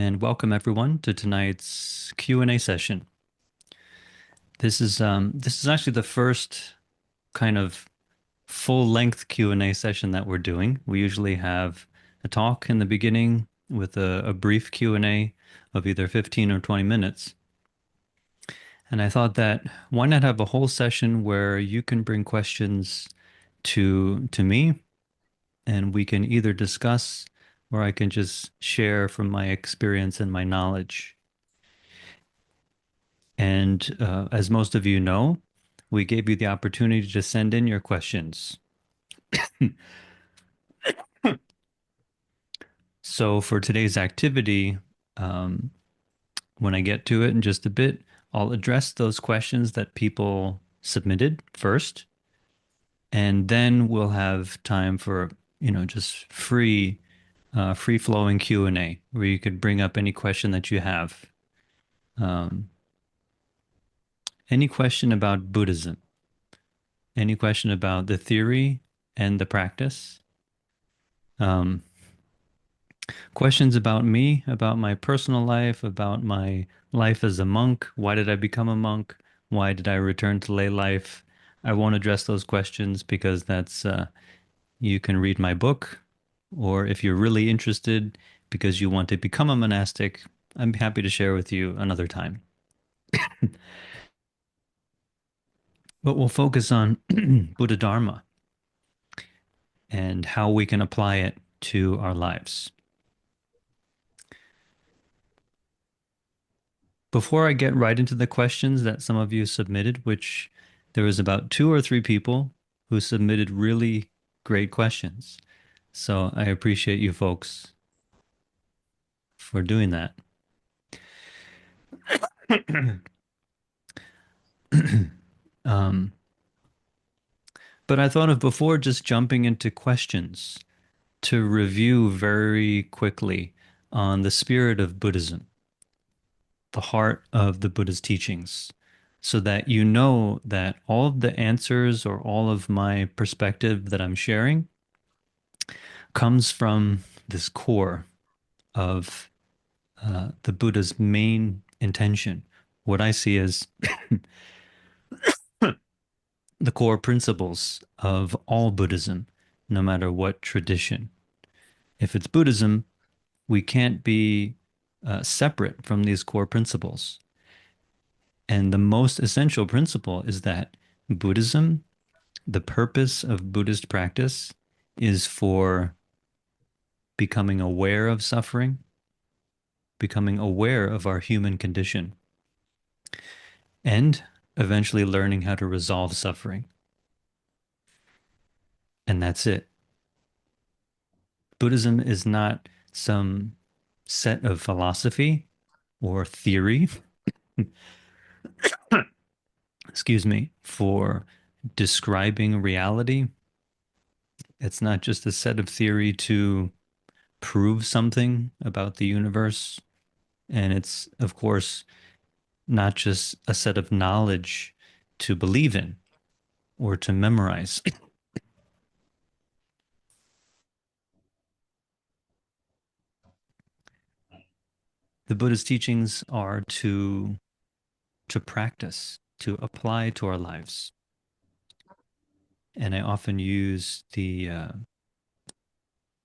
And welcome everyone to tonight's Q&A session. This is actually the first kind of full-length Q&A session that we're doing. We usually have a talk in the beginning with a brief Q&A of either 15 or 20 minutes. And I thought that why not have a whole session where you can bring questions to me and we can either discuss or I can just share from my experience and my knowledge. And as most of you know, we gave you the opportunity to send in your questions. So for today's activity, um, when I get to it in just a bit, I'll address those questions that people submitted first, and then we'll have time for, just free flowing Q&A where you could bring up any question that you have. Um, any question about Buddhism, any question about the theory and the practice. Um, Questions about me, about my personal life, about my life as a monk. Why did I become a monk? Why did I return to lay life? I won't address those questions because you can read my book, or if you're really interested because you want to become a monastic, I'm happy to share with you another time. But we'll focus on Buddha Dharma and how we can apply it to our lives. Before I get right into the questions that some of you submitted, which there was about two or three people who submitted really great questions. So I appreciate you folks for doing that. um, but I thought of before just jumping into questions to review very quickly on the spirit of Buddhism, the heart of the Buddha's teachings, so that you know that all of the answers or all of my perspective that I'm sharing comes from this core of the Buddha's main intention, what I see as the core principles of all Buddhism, no matter what tradition. If it's Buddhism, we can't be separate from these core principles. And the most essential principle is that Buddhism, the purpose of Buddhist practice, is for becoming aware of suffering, becoming aware of our human condition, and eventually learning how to resolve suffering. And that's it. Buddhism is not some set of philosophy or theory, excuse me, for describing reality. It's not just a set of theory to prove something about the universe. And it's, of course, not just a set of knowledge to believe in or to memorize. The Buddha's teachings are to practice, to apply to our lives. And I often use the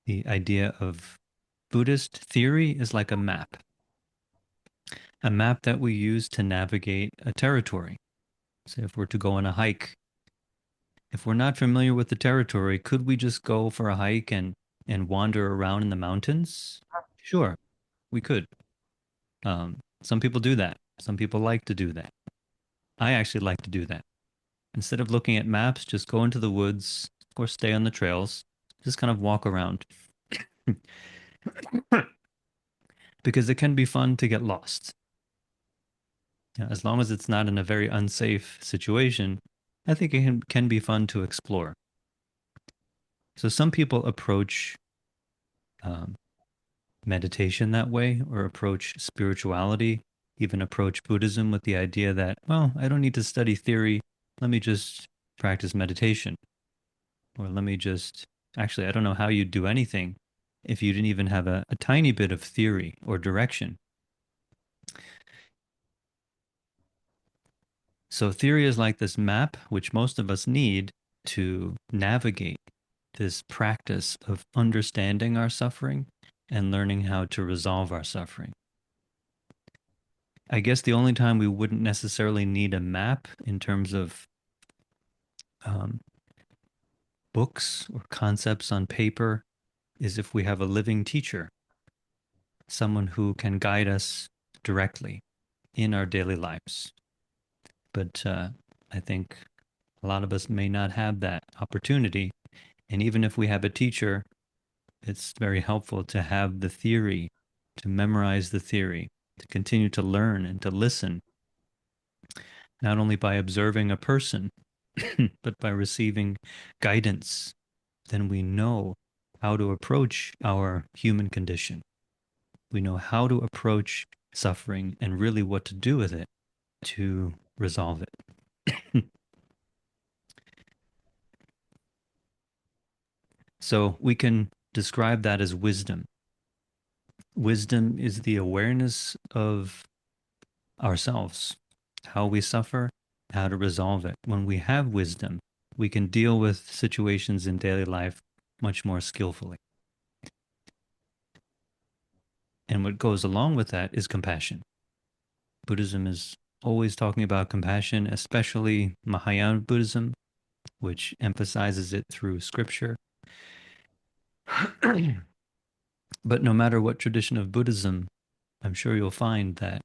idea of Buddhist theory is like a map that we use to navigate a territory. So if we're to go on a hike, if we're not familiar with the territory, could we just go for a hike and wander around in the mountains? Sure, we could. Some people do that. Some people like to do that. I actually like to do that. Instead of looking at maps, just go into the woods or stay on the trails, just kind of walk around. Because it can be fun to get lost. As long as it's not in a very unsafe situation, I think it can be fun to explore. So some people approach um, meditation that way or approach spirituality, even approach Buddhism with the idea that, well, I don't need to study theory. Let me just practice meditation. Or let me just, actually, I don't know how you do anything if you didn't even have a tiny bit of theory or direction. So theory is like this map, which most of us need to navigate this practice of understanding our suffering and learning how to resolve our suffering. I guess the only time we wouldn't necessarily need a map in terms of um, books or concepts on paper is if we have a living teacher, someone who can guide us directly in our daily lives. But I think a lot of us may not have that opportunity. And even if we have a teacher, it's very helpful to have the theory, to memorize the theory, to continue to learn and to listen, not only by observing a person, but by receiving guidance. Then we know how to approach our human condition. We know how to approach suffering and really what to do with it to resolve it. So we can describe that as wisdom. Wisdom is the awareness of ourselves, how we suffer, how to resolve it. When we have wisdom, we can deal with situations in daily life much more skillfully. And what goes along with that is compassion. Buddhism is always talking about compassion, especially Mahayana Buddhism, which emphasizes it through scripture. But no matter what tradition of Buddhism, I'm sure you'll find that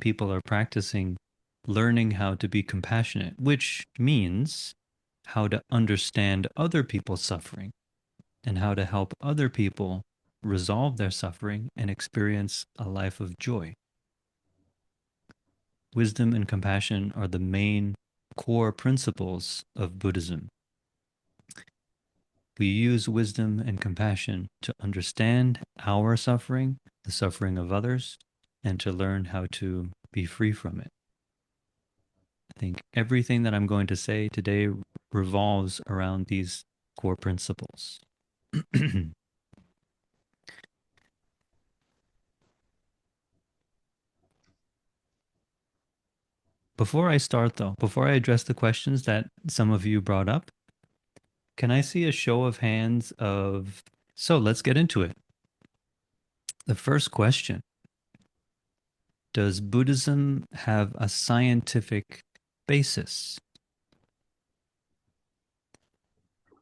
people are practicing learning how to be compassionate, which means how to understand other people's suffering and how to help other people resolve their suffering and experience a life of joy. Wisdom and compassion are the main core principles of Buddhism. We use wisdom and compassion to understand our suffering, the suffering of others, and to learn how to be free from it. I think everything that I'm going to say today revolves around these core principles. Before I start, though, before I address the questions that some of you brought up, can I see a show of hands of, so let's get into it. The first question: does Buddhism have a scientific basis?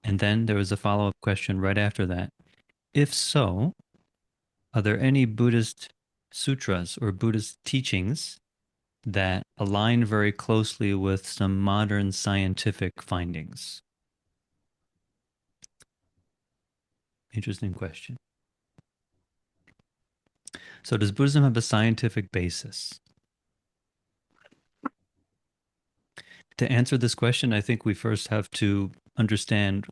And then there was a follow-up question right after that. If so, are there any Buddhist sutras or Buddhist teachings that align very closely with some modern scientific findings? Interesting question. So, does Buddhism have a scientific basis? To answer this question, I think we first have to understand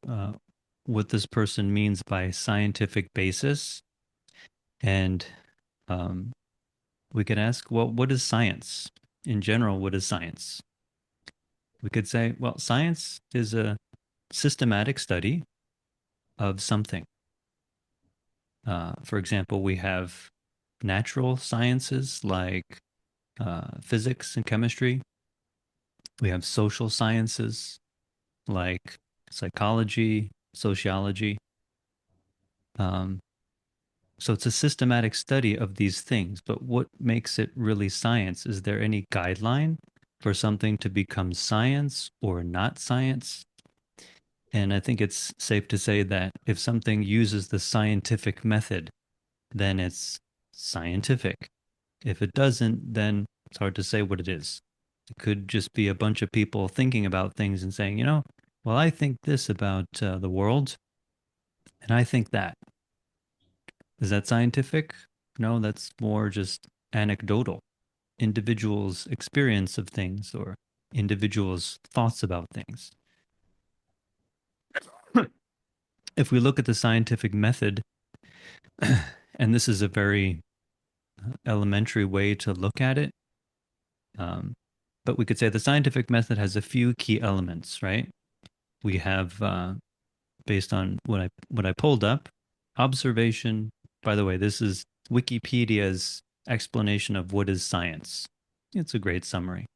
what this person means by scientific basis. And um, we could ask, well, what is science? In general, what is science? We could say, well, science is a systematic study of something. For example, we have natural sciences like physics and chemistry. We have social sciences like psychology, sociology. Um, so it's a systematic study of these things. But what makes it really science? Is there any guideline for something to become science or not science? And I think it's safe to say that if something uses the scientific method, then it's scientific. If it doesn't, then it's hard to say what it is. It could just be a bunch of people thinking about things and saying, well, I think this about the world, and I think that. Is that scientific? No, that's more just anecdotal. Individuals' experience of things or individuals' thoughts about things. If we look at the scientific method, and this is a very elementary way to look at it, um, but we could say the scientific method has a few key elements, right? We have, based on what I pulled up, Observation, by the way, this is Wikipedia's explanation of what is science. It's a great summary.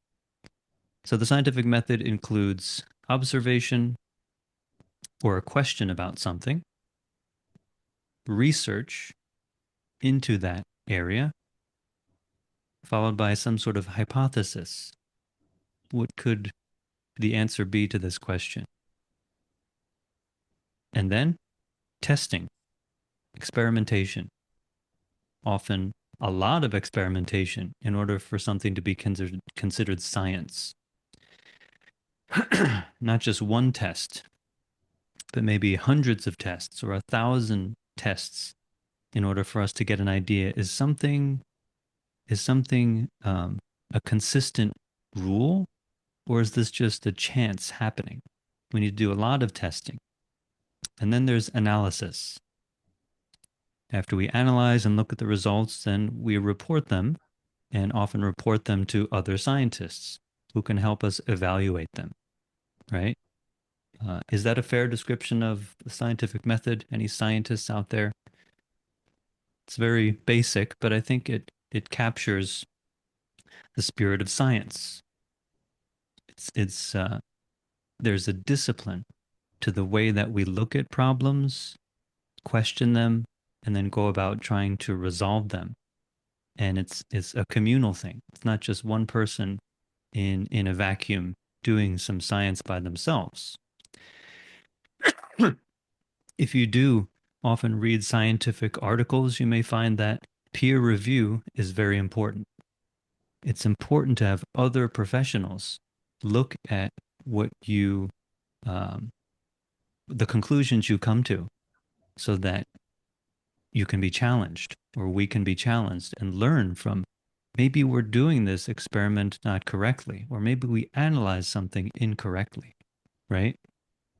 So the scientific method includes observation or a question about something, research into that area, followed by some sort of hypothesis. What could the answer be to this question? And then testing, experimentation, often a lot of experimentation in order for something to be considered science. Not just one test, but maybe hundreds of tests or 1,000 tests in order for us to get an idea. Is something a consistent rule, or is this just a chance happening? We need to do a lot of testing. And then there's analysis. After we analyze and look at the results, then we report them and often report them to other scientists who can help us evaluate them, right? Is that a fair description of the scientific method? Any scientists out there? It's very basic, but I think it captures the spirit of science. It's there's a discipline to the way that we look at problems, question them, and then go about trying to resolve them. And it's a communal thing. It's not just one person in a vacuum doing some science by themselves. If you do often read scientific articles, you may find that peer review is very important. It's important to have other professionals look at what you, um, the conclusions you come to, so that you can be challenged or we can be challenged and learn from maybe we're doing this experiment not correctly, or maybe we analyze something incorrectly, right?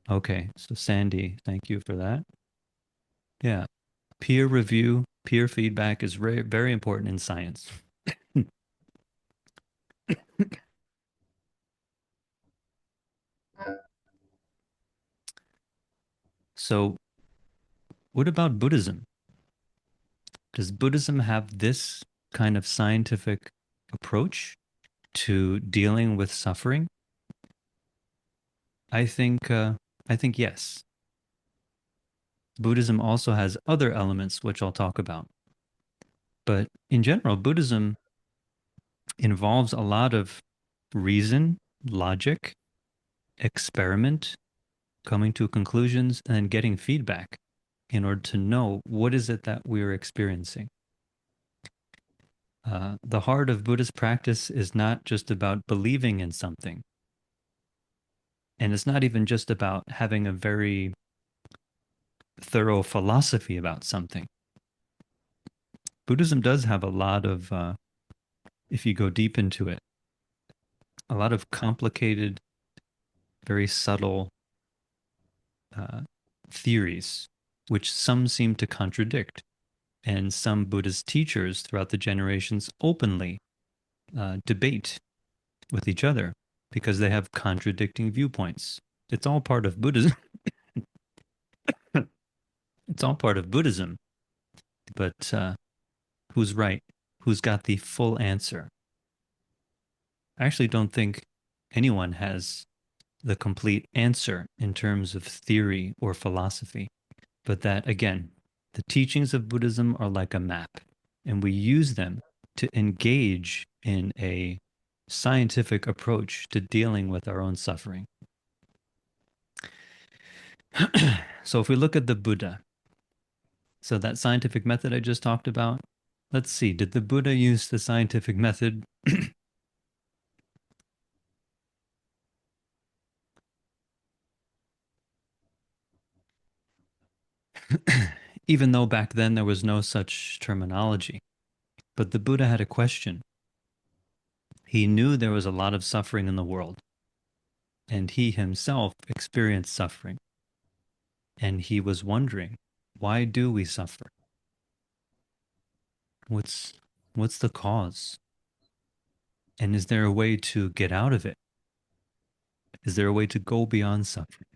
Okay, so Sandy, thank you for that. Yeah, peer review, peer feedback is very, very important in science. So, what about Buddhism? Does Buddhism have this kind of scientific approach to dealing with suffering? I think I think yes. Buddhism also has other elements which I'll talk about. But in general, Buddhism involves a lot of reason, logic, experiment, coming to conclusions, and then getting feedback in order to know what is it that we're experiencing. The heart of Buddhist practice is not just about believing in something, and it's not even just about having a very thorough philosophy about something. Buddhism does have a lot of, if you go deep into it, a lot of complicated, very subtle uh, theories, which some seem to contradict. And some Buddhist teachers throughout the generations openly debate with each other because they have contradicting viewpoints. It's all part of Buddhism. It's all part of Buddhism. But who's right? Who's got the full answer? I actually don't think anyone has the complete answer in terms of theory or philosophy. But that, again, the teachings of Buddhism are like a map, and we use them to engage in a scientific approach to dealing with our own suffering. So if we look at the Buddha, so that scientific method I just talked about, let's see, did the Buddha use the scientific method? Even though back then there was no such terminology. But the Buddha had a question. He knew there was a lot of suffering in the world, and he himself experienced suffering. And he was wondering, why do we suffer? What's what's the cause? And is there a way to get out of it? Is there a way to go beyond suffering?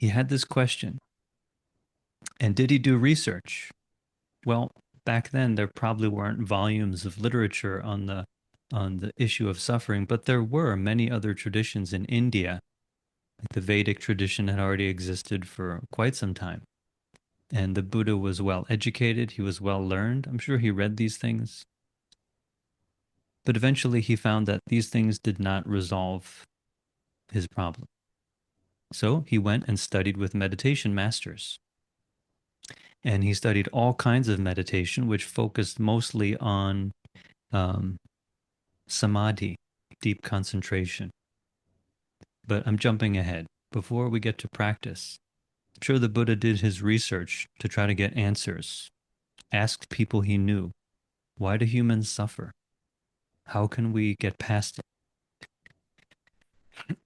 he had this question. And did he do research? Well, back then there probably weren't volumes of literature on the issue of suffering, but there were many other traditions in India. Like the Vedic tradition had already existed for quite some time. And the Buddha was well educated, he was well learned. I'm sure he read these things. But eventually he found that these things did not resolve his problem. So he went and studied with meditation masters. And he studied all kinds of meditation, which focused mostly on um, samadhi, deep concentration. But I'm jumping ahead. Before we get to practice, I'm sure the Buddha did his research to try to get answers, asked people he knew, why do humans suffer? How can we get past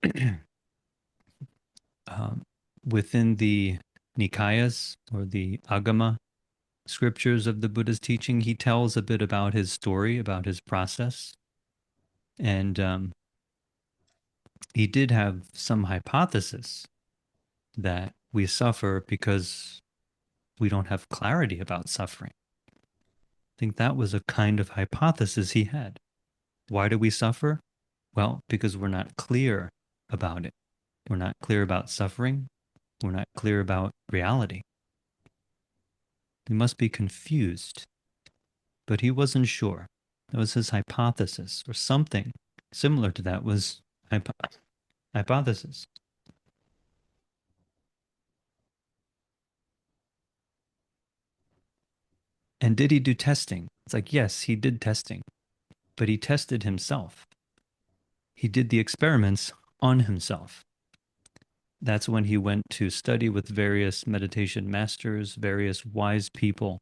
it? um, Within the Nikayas or the Agama scriptures of the Buddha's teaching, he tells a bit about his story, about his process. And he did have some hypothesis that we suffer because we don't have clarity about suffering. I think that was a kind of hypothesis he had. Why do we suffer? Well, because we're not clear about it. We're not clear about suffering. We're not clear about reality. We must be confused. But he wasn't sure. That was his hypothesis, or something similar to that was hypothesis. And did he do testing? It's like, yes, he did testing, but he tested himself. He did the experiments on himself. That's when he went to study with various meditation masters, various wise people,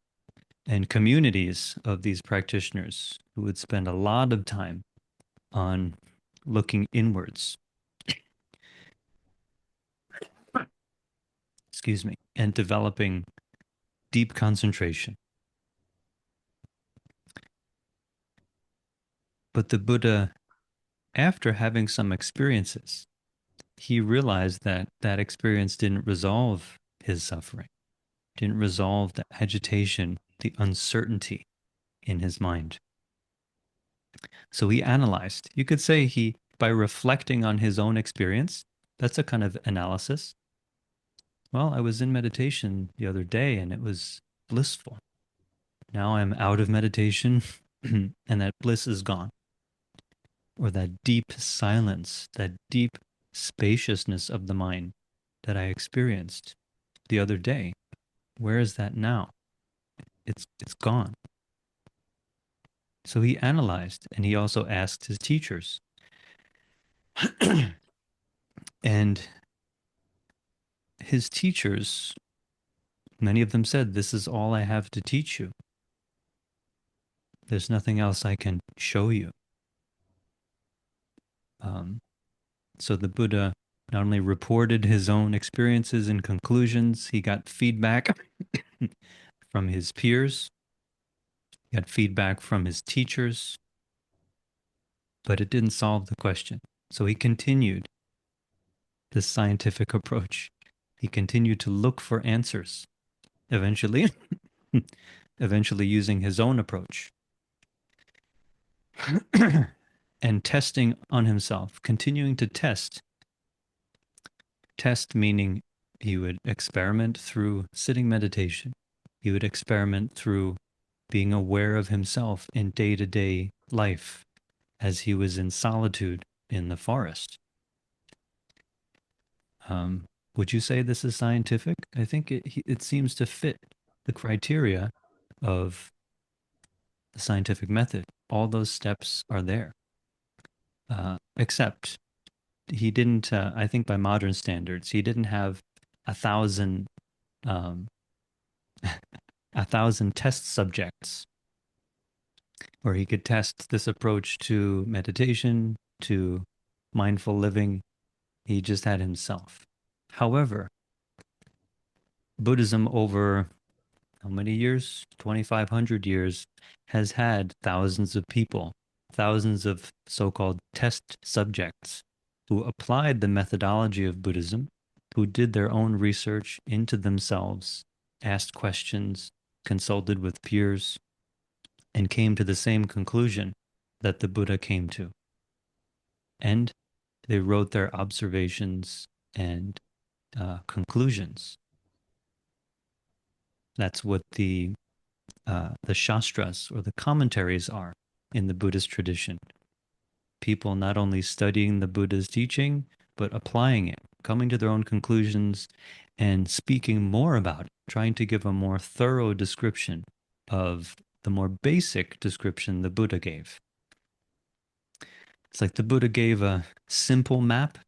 and communities of these practitioners who would spend a lot of time on looking inwards, excuse me, and developing deep concentration. But the Buddha, after having some experiences, he realized that that experience didn't resolve his suffering, didn't resolve the agitation, the uncertainty in his mind. So he analyzed. You could say he, by reflecting on his own experience, that's a kind of analysis. Well, I was in meditation the other day and it was blissful. Now I'm out of meditation and that bliss is gone. Or that deep silence, that deep spaciousness of the mind that I experienced the other day. Where is that now? It's gone. So he analyzed and he also asked his teachers. And his teachers, many of them said, this is all I have to teach you. There's nothing else I can show you. Um, so the Buddha not only reported his own experiences and conclusions, he got feedback from his peers, he got feedback from his teachers, but it didn't solve the question. So he continued this scientific approach. He continued to look for answers, eventually, eventually using his own approach and testing on himself, continuing to test. Test meaning he would experiment through sitting meditation. He would experiment through being aware of himself in day-to-day life as he was in solitude in the forest. Would you say this is scientific? I think it seems to fit the criteria of the scientific method. All those steps are there, except he didn't. I think by modern standards, he didn't have 1,000 um, 1,000 test subjects where he could test this approach to meditation, to mindful living. He just had himself. However, Buddhism over how many years? 2,500 years has had thousands of people, thousands of so-called test subjects who applied the methodology of Buddhism, who did their own research into themselves, asked questions, consulted with peers, and came to the same conclusion that the Buddha came to. And they wrote their observations and conclusions. That's what the shastras or the commentaries are in the Buddhist tradition. People not only studying the Buddha's teaching, but applying it, coming to their own conclusions, and speaking more about it, trying to give a more thorough description of the more basic description the Buddha gave. It's like the Buddha gave a simple map.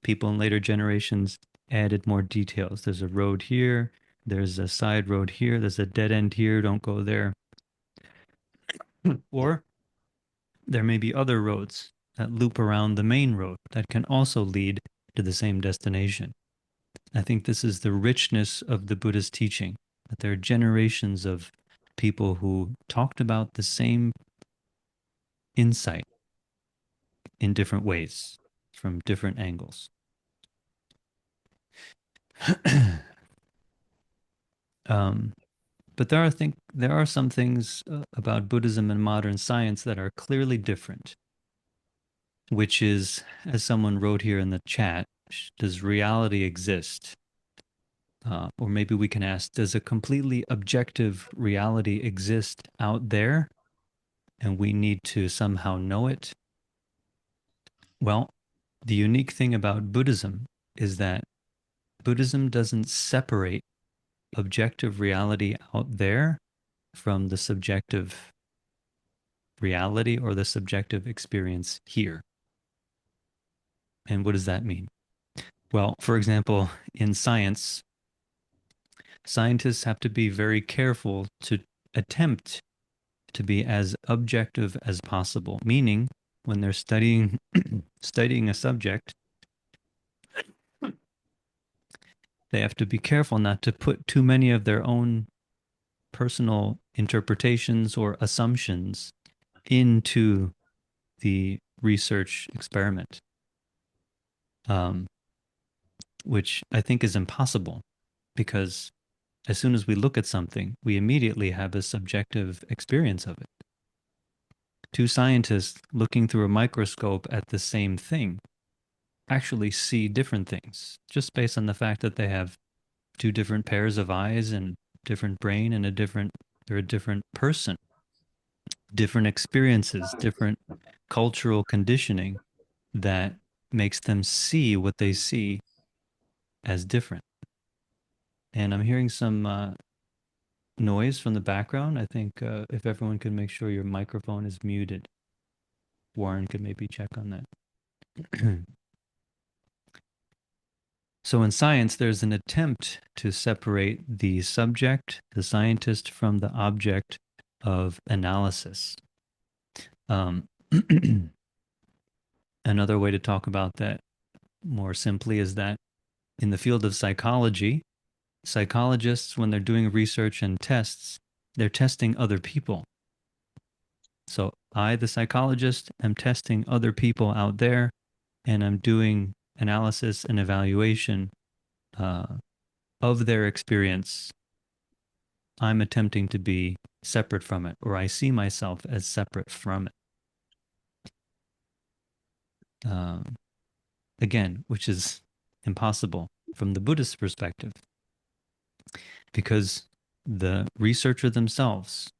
People in later generations added more details. There's a road here, there's a side road here, there's a dead end here, don't go there. Or there may be other roads that loop around the main road that can also lead to the same destination. I think this is the richness of the Buddhist teaching, that there are generations of people who talked about the same insight in different ways, from different angles. um, but there are some things about Buddhism and modern science that are clearly different, which is, as someone wrote here in the chat, does reality exist? Or maybe we can ask, does a completely objective reality exist out there and we need to somehow know it? Well, the unique thing about Buddhism is that Buddhism doesn't separate objective reality out there from the subjective reality or the subjective experience here. And what does that mean? Well, for example, in science, scientists have to be very careful to attempt to be as objective as possible, meaning when they're studying studying a subject, they have to be careful not to put too many of their own personal interpretations or assumptions into the research experiment, um, which I think is impossible because as soon as we look at something, we immediately have a subjective experience of it. Two scientists looking through a microscope at the same thing actually see different things just based on the fact that they have two different pairs of eyes and different brain and they're a different person, different experiences, different cultural conditioning that makes them see what they see as different. And I'm hearing some noise from the background. I think if everyone could make sure your microphone is muted, Warren could maybe check on that. So in science, there's an attempt to separate the subject, the scientist, from the object of analysis. Another way to talk about that more simply is that in the field of psychology, psychologists, when they're doing research and tests, they're testing other people. So I, the psychologist, am testing other people out there, and I'm doing analysis and evaluation of their experience. I'm attempting to be separate from it, or I see myself as separate from it. Again, which is impossible from the Buddhist perspective, because the researcher themselves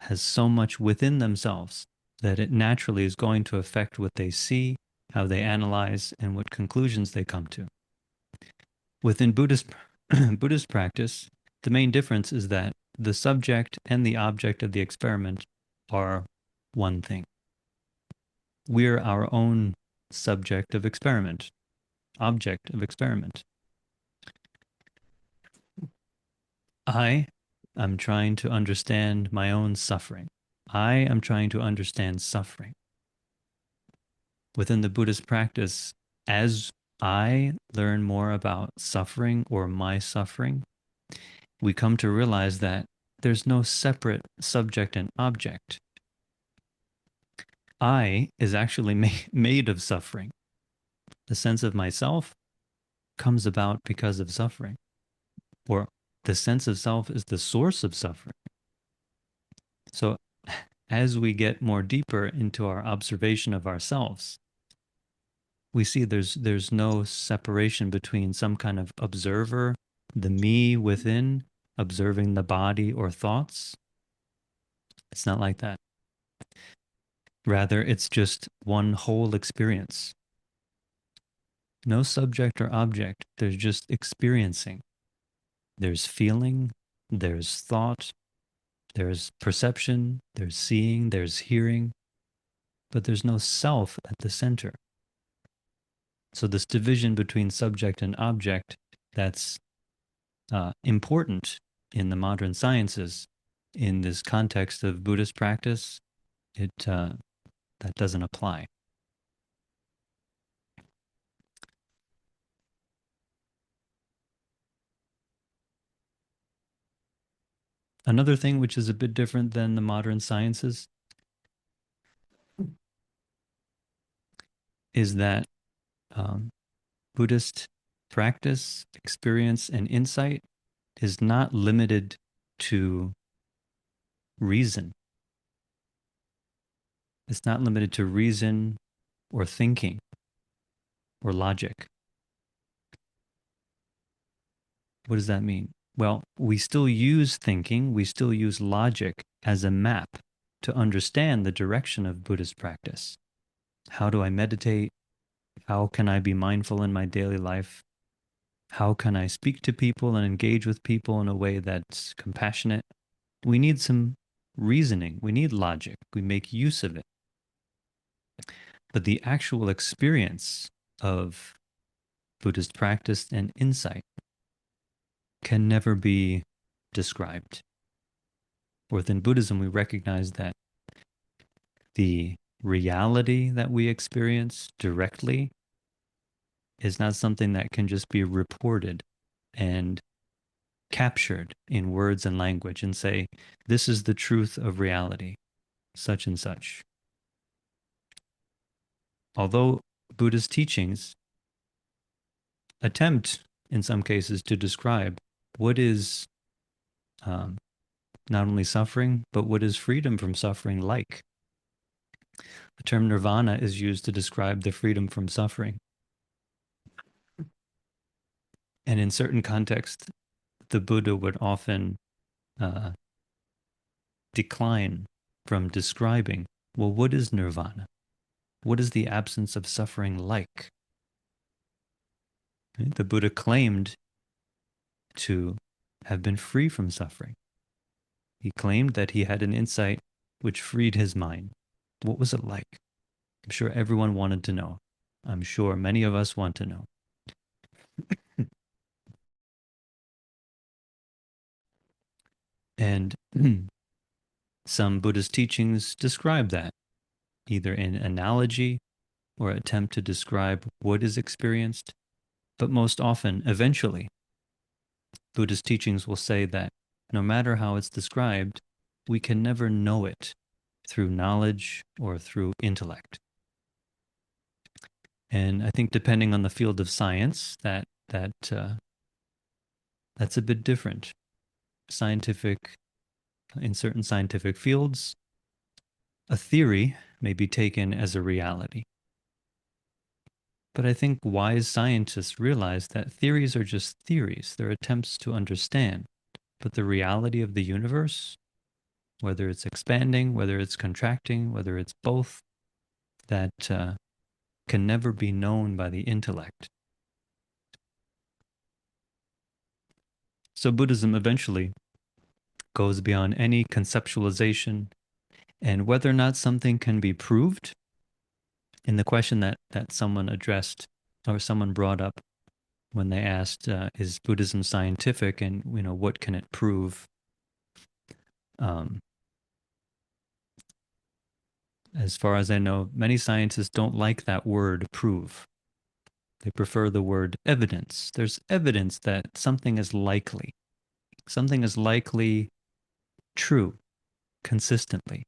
has so much within themselves that it naturally is going to affect what they see, how they analyze, and what conclusions they come to. Within Buddhist practice, the main difference is that the subject and the object of the experiment are one thing. We're our own subject of experiment, object of experiment. I am trying to understand my own suffering. I am trying to understand suffering. Within the Buddhist practice, as I learn more about suffering or my suffering, we come to realize that there's no separate subject and object. I is actually made of suffering. The sense of myself comes about because of suffering, or the sense of self is the source of suffering. So as we get more deeper into our observation of ourselves, we see there's no separation between some kind of observer, the me within, observing the body or thoughts. It's not like that. Rather, it's just one whole experience. No subject or object. There's just experiencing. There's feeling, there's thought, there's perception, there's seeing, there's hearing, but there's no self at the center. So this division between subject and object, that's important in the modern sciences. In this context of Buddhist practice, it that doesn't apply. Another thing which is a bit different than the modern sciences is that um, Buddhist practice, experience, and insight is not limited to reason. It's not limited to reason or thinking or logic. What does that mean? Well, we still use thinking, we still use logic as a map to understand the direction of Buddhist practice. How do I meditate? How can I be mindful in my daily life? How can I speak to people and engage with people in a way that's compassionate? We need some reasoning. We need logic. We make use of it. But the actual experience of Buddhist practice and insight can never be described. Within Buddhism, we recognize that the reality that we experience directly is not something that can just be reported and captured in words and language and say, this is the truth of reality, such and such. Although Buddhist teachings attempt, in some cases, to describe what is um, not only suffering, but what is freedom from suffering like. The term nirvana is used to describe the freedom from suffering. And in certain contexts, the Buddha would often uh, decline from describing, well, what is nirvana? What is the absence of suffering like? The Buddha claimed to have been free from suffering. He claimed that he had an insight which freed his mind. What was it like? I'm sure everyone wanted to know. I'm sure many of us want to know. And some Buddhist teachings describe that, either in analogy or attempt to describe what is experienced. But most often, eventually, Buddhist teachings will say that no matter how it's described, we can never know it through knowledge or through intellect. And I think depending on the field of science, that's a bit different. In certain scientific fields, a theory may be taken as a reality. But I think wise scientists realize that theories are just theories. They're attempts to understand. But the reality of the universe, whether it's expanding, whether it's contracting, whether it's both, that can never be known by the intellect. So Buddhism eventually goes beyond any conceptualization, and whether or not something can be proved, in the question that someone addressed or someone brought up when they asked, is Buddhism scientific, and what can it prove? Um, as far as I know, many scientists don't like that word prove. They prefer the word evidence. There's evidence that something is likely. Something is likely true consistently,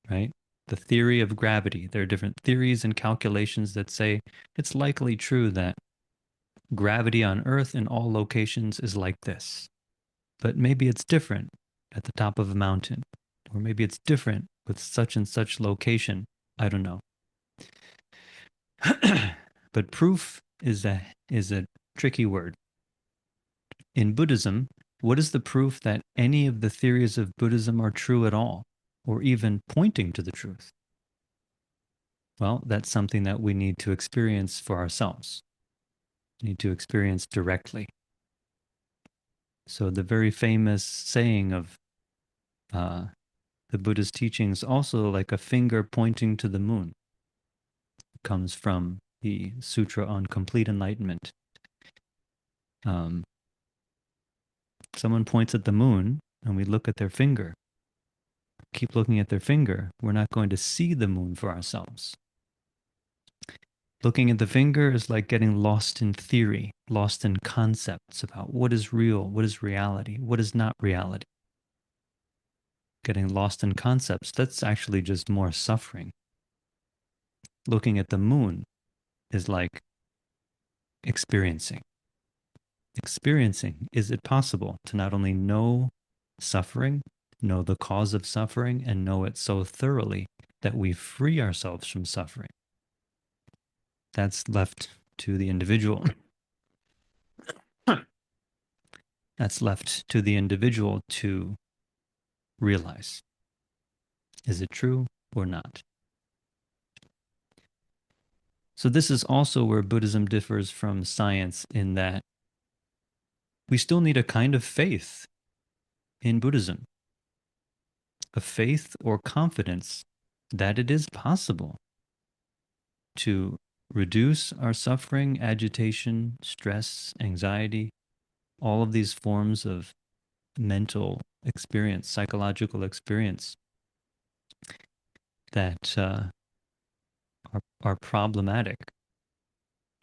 right? The theory of gravity. There are different theories and calculations that say it's likely true that Gravity on Earth in all locations is like this, but maybe it's different at the top of a mountain, or maybe it's different with such and such location. I don't know. But proof is a tricky word. In Buddhism, what is the proof that any of the theories of Buddhism are true at all, or even pointing to the truth? Well, that's something that we need to experience for ourselves, we need to experience directly. So the very famous saying of uh, the Buddhist teachings, also like a finger pointing to the moon, comes from the Sutra on Complete Enlightenment. Um, Someone points at the moon and we look at their finger, keep looking at their finger, we're not going to see the moon for ourselves. Looking at the finger is like getting lost in theory, lost in concepts about what is real, what is reality, what is not reality. Getting lost in concepts, that's actually just more suffering. Looking at the moon is like experiencing. Experiencing, is it possible to not only know suffering, know the cause of suffering, and know it so thoroughly that we free ourselves from suffering? That's left to the individual. That's left to the individual to realize. Is it true or not? So this is also where Buddhism differs from science in that we still need a kind of faith in Buddhism, a faith or confidence that it is possible to reduce our suffering, agitation, stress, anxiety, all of these forms of mental experience, psychological experience that are problematic,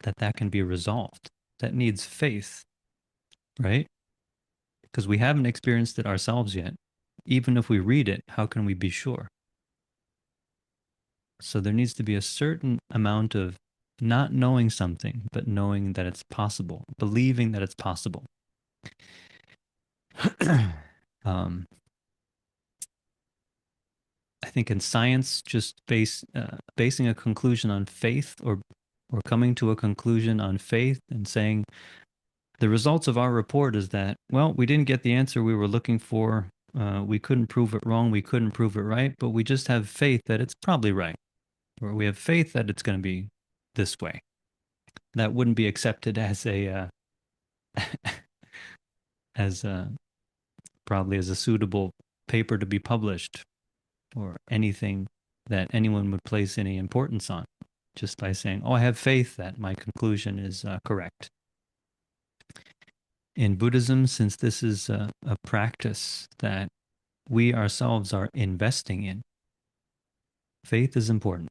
that can be resolved. That needs faith, right? Because we haven't experienced it ourselves yet. Even if we read it, how can we be sure? So there needs to be a certain amount of not knowing something, but knowing that it's possible, believing that it's possible. um, I think in science, just basing a conclusion on faith, or coming to a conclusion on faith and saying the results of our report is that, well, we didn't get the answer we were looking for. We couldn't prove it wrong. We couldn't prove it right, but we just have faith that it's probably right, or we have faith that it's going to be this way. That wouldn't be accepted as a as a probably as a suitable paper to be published, or anything that anyone would place any importance on, just by saying, "Oh, I have faith that my conclusion is correct." In Buddhism, since this is a practice that we ourselves are investing in, faith is important.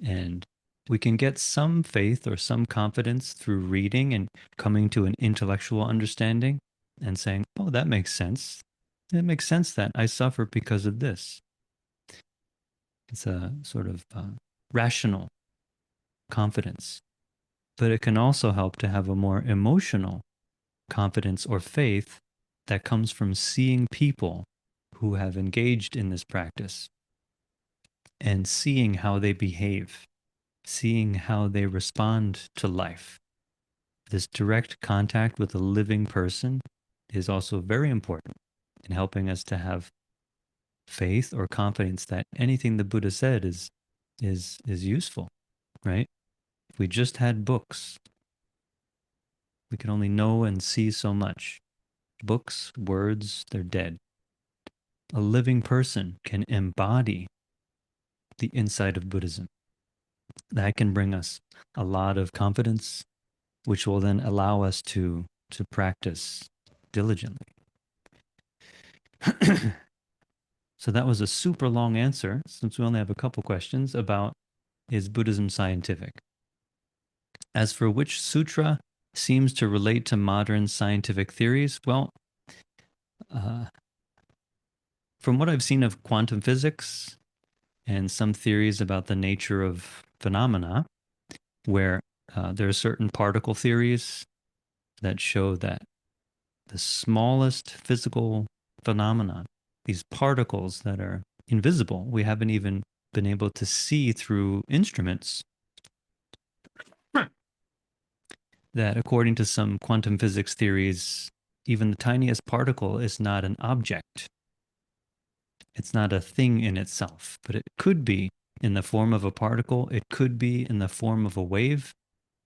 And we can get some faith or some confidence through reading and coming to an intellectual understanding and saying, oh, that makes sense. It makes sense that I suffer because of this. It's a sort of rational confidence. But it can also help to have a more emotional confidence or faith that comes from seeing people who have engaged in this practice and seeing how they behave, seeing how they respond to life. This direct contact with a living person is also very important in helping us to have faith or confidence that anything the Buddha said is useful, right? If we just had books, we could only know and see so much. Books, words, they're dead. A living person can embody the insight of Buddhism. That can bring us a lot of confidence, which will then allow us to practice diligently. So that was a super long answer, since we only have a couple questions about, is Buddhism scientific? As for which sutra seems to relate to modern scientific theories, well, uh, from what I've seen of quantum physics and some theories about the nature of phenomena, where There are certain particle theories that show that the smallest physical phenomenon, these particles that are invisible, we haven't even been able to see through instruments, that according to some quantum physics theories, even the tiniest particle is not an object. It's not a thing in itself, but it could be in the form of a particle. It could be in the form of a wave.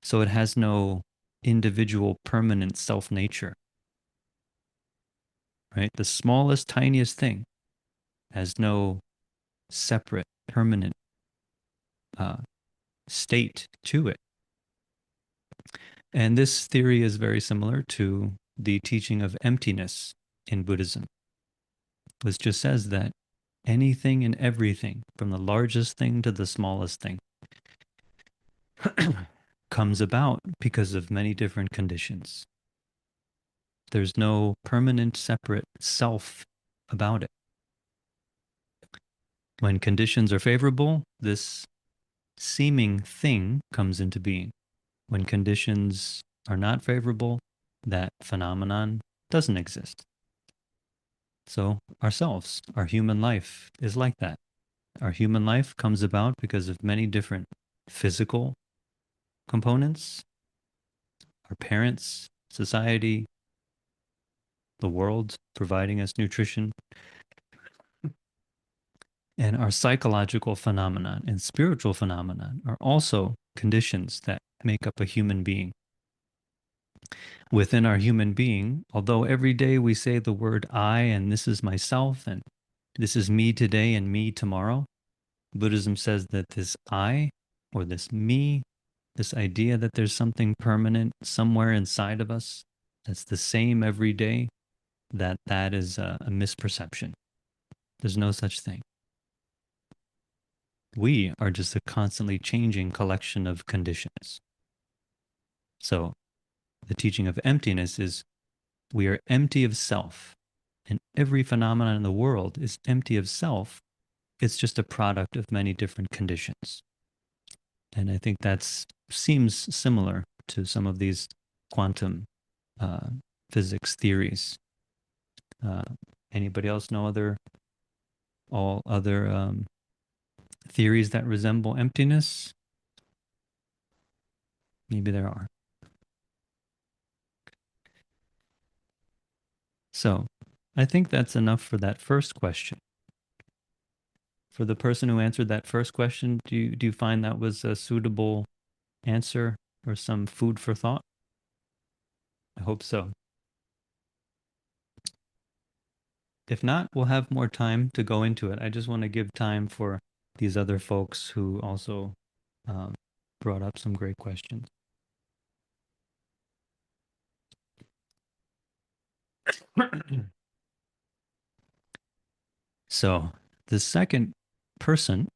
So it has no individual permanent self nature, right? The smallest, tiniest thing has no separate, permanent uh, state to it. And this theory is very similar to the teaching of emptiness in Buddhism, which just says that anything and everything, from the largest thing to the smallest thing, comes about because of many different conditions. There's no permanent separate self about it. When conditions are favorable, this seeming thing comes into being. When conditions are not favorable, that phenomenon doesn't exist. So, ourselves, our human life is like that. Our human life comes about because of many different physical components, our parents, society, the world providing us nutrition, and our psychological phenomenon and spiritual phenomenon are also conditions that make up a human being. Within our human being, although every day we say the word I and this is myself and this is me today and me tomorrow, Buddhism says that this I or this me, this idea that there's something permanent somewhere inside of us that's the same every day, that is a misperception. There's no such thing. We are just a constantly changing collection of conditions. So the teaching of emptiness is we are empty of self, and every phenomenon in the world is empty of self. It's just a product of many different conditions. And I think that seems similar to some of these quantum uh, physics theories. Uh, Anybody else know all other theories that resemble emptiness? Maybe there are. So I think that's enough for that first question. For the person who answered that first question, do you find that was a suitable answer or some food for thought? I hope so. If not, we'll have more time to go into it. I just want to give time for these other folks who also um, brought up some great questions. So, the second person,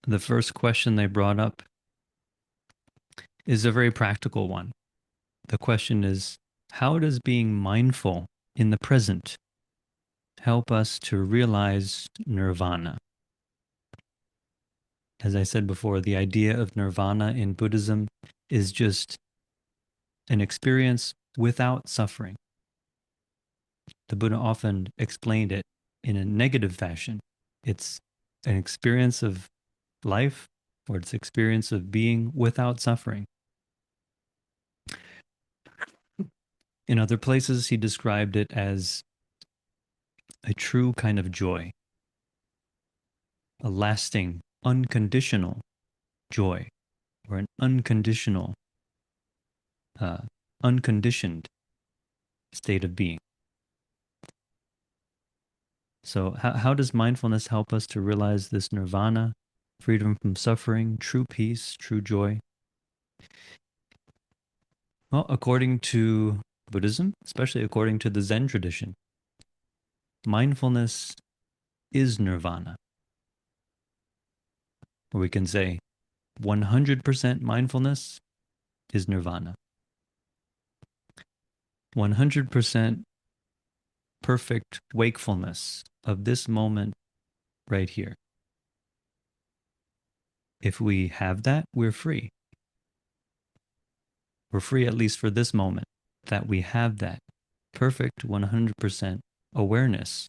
the first question they brought up is a very practical one. The question is, how does being mindful in the present help us to realize nirvana? As I said before, the idea of nirvana in Buddhism is just an experience without suffering. The Buddha often explained it in a negative fashion. It's an experience of life, or it's experience of being without suffering. In other places, he described it as a true kind of joy, a lasting, unconditional joy, or an unconditional, uh, unconditioned state of being. So, how does mindfulness help us to realize this nirvana, freedom from suffering, true peace, true joy? Well, according to Buddhism, especially according to the Zen tradition, mindfulness is nirvana. Or we can say 100% mindfulness is nirvana. 100% perfect wakefulness of this moment right here. If we have that, we're free. We're free, at least for this moment, that we have that perfect 100% awareness.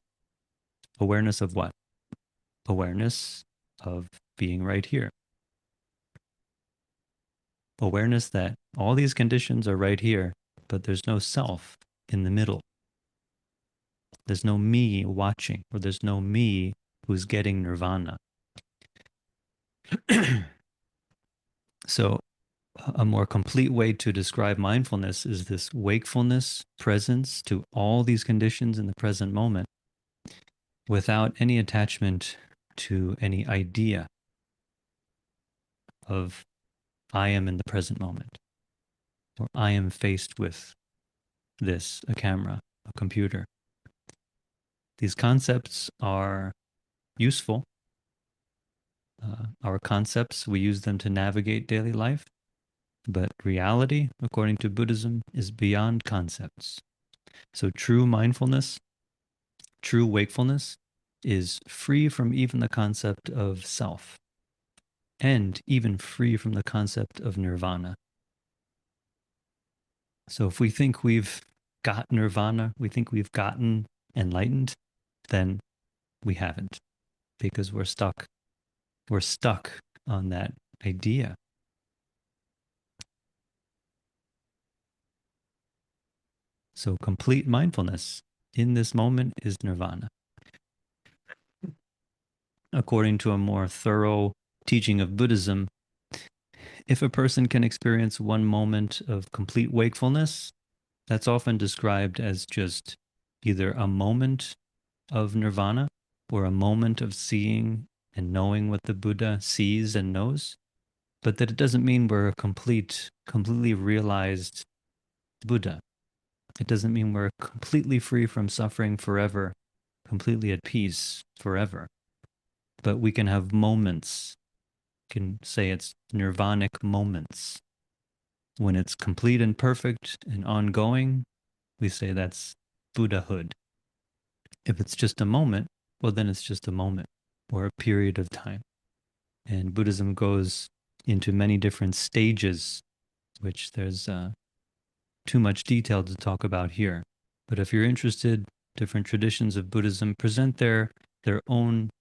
Awareness of what? Awareness of being right here. Awareness that all these conditions are right here, but there's no self in the middle. There's no me watching, or there's no me who's getting nirvana. So, a more complete way to describe mindfulness is this wakefulness, presence to all these conditions in the present moment without any attachment to any idea of I am in the present moment, or I am faced with this, a camera, a computer. These concepts are useful. Our concepts, we use them to navigate daily life, but reality, according to Buddhism, is beyond concepts. So true mindfulness, true wakefulness is free from even the concept of self, and even free from the concept of nirvana. So if we think we've got nirvana, we think we've gotten enlightened, then we haven't, because we're stuck. We're stuck on that idea. So complete mindfulness in this moment is nirvana. According to a more thorough teaching of Buddhism, if a person can experience one moment of complete wakefulness, that's often described as just either a moment of nirvana or a moment of seeing and knowing what the Buddha sees and knows, but that it doesn't mean we're a completely realized Buddha. It doesn't mean we're completely free from suffering forever, completely at peace forever. But we can have moments, can say it's nirvanic moments. When it's complete and perfect and ongoing, we say that's Buddhahood. If it's just a moment, well, then it's just a moment or a period of time. And Buddhism goes into many different stages, which there's too much detail to talk about here. But if you're interested, different traditions of Buddhism present their own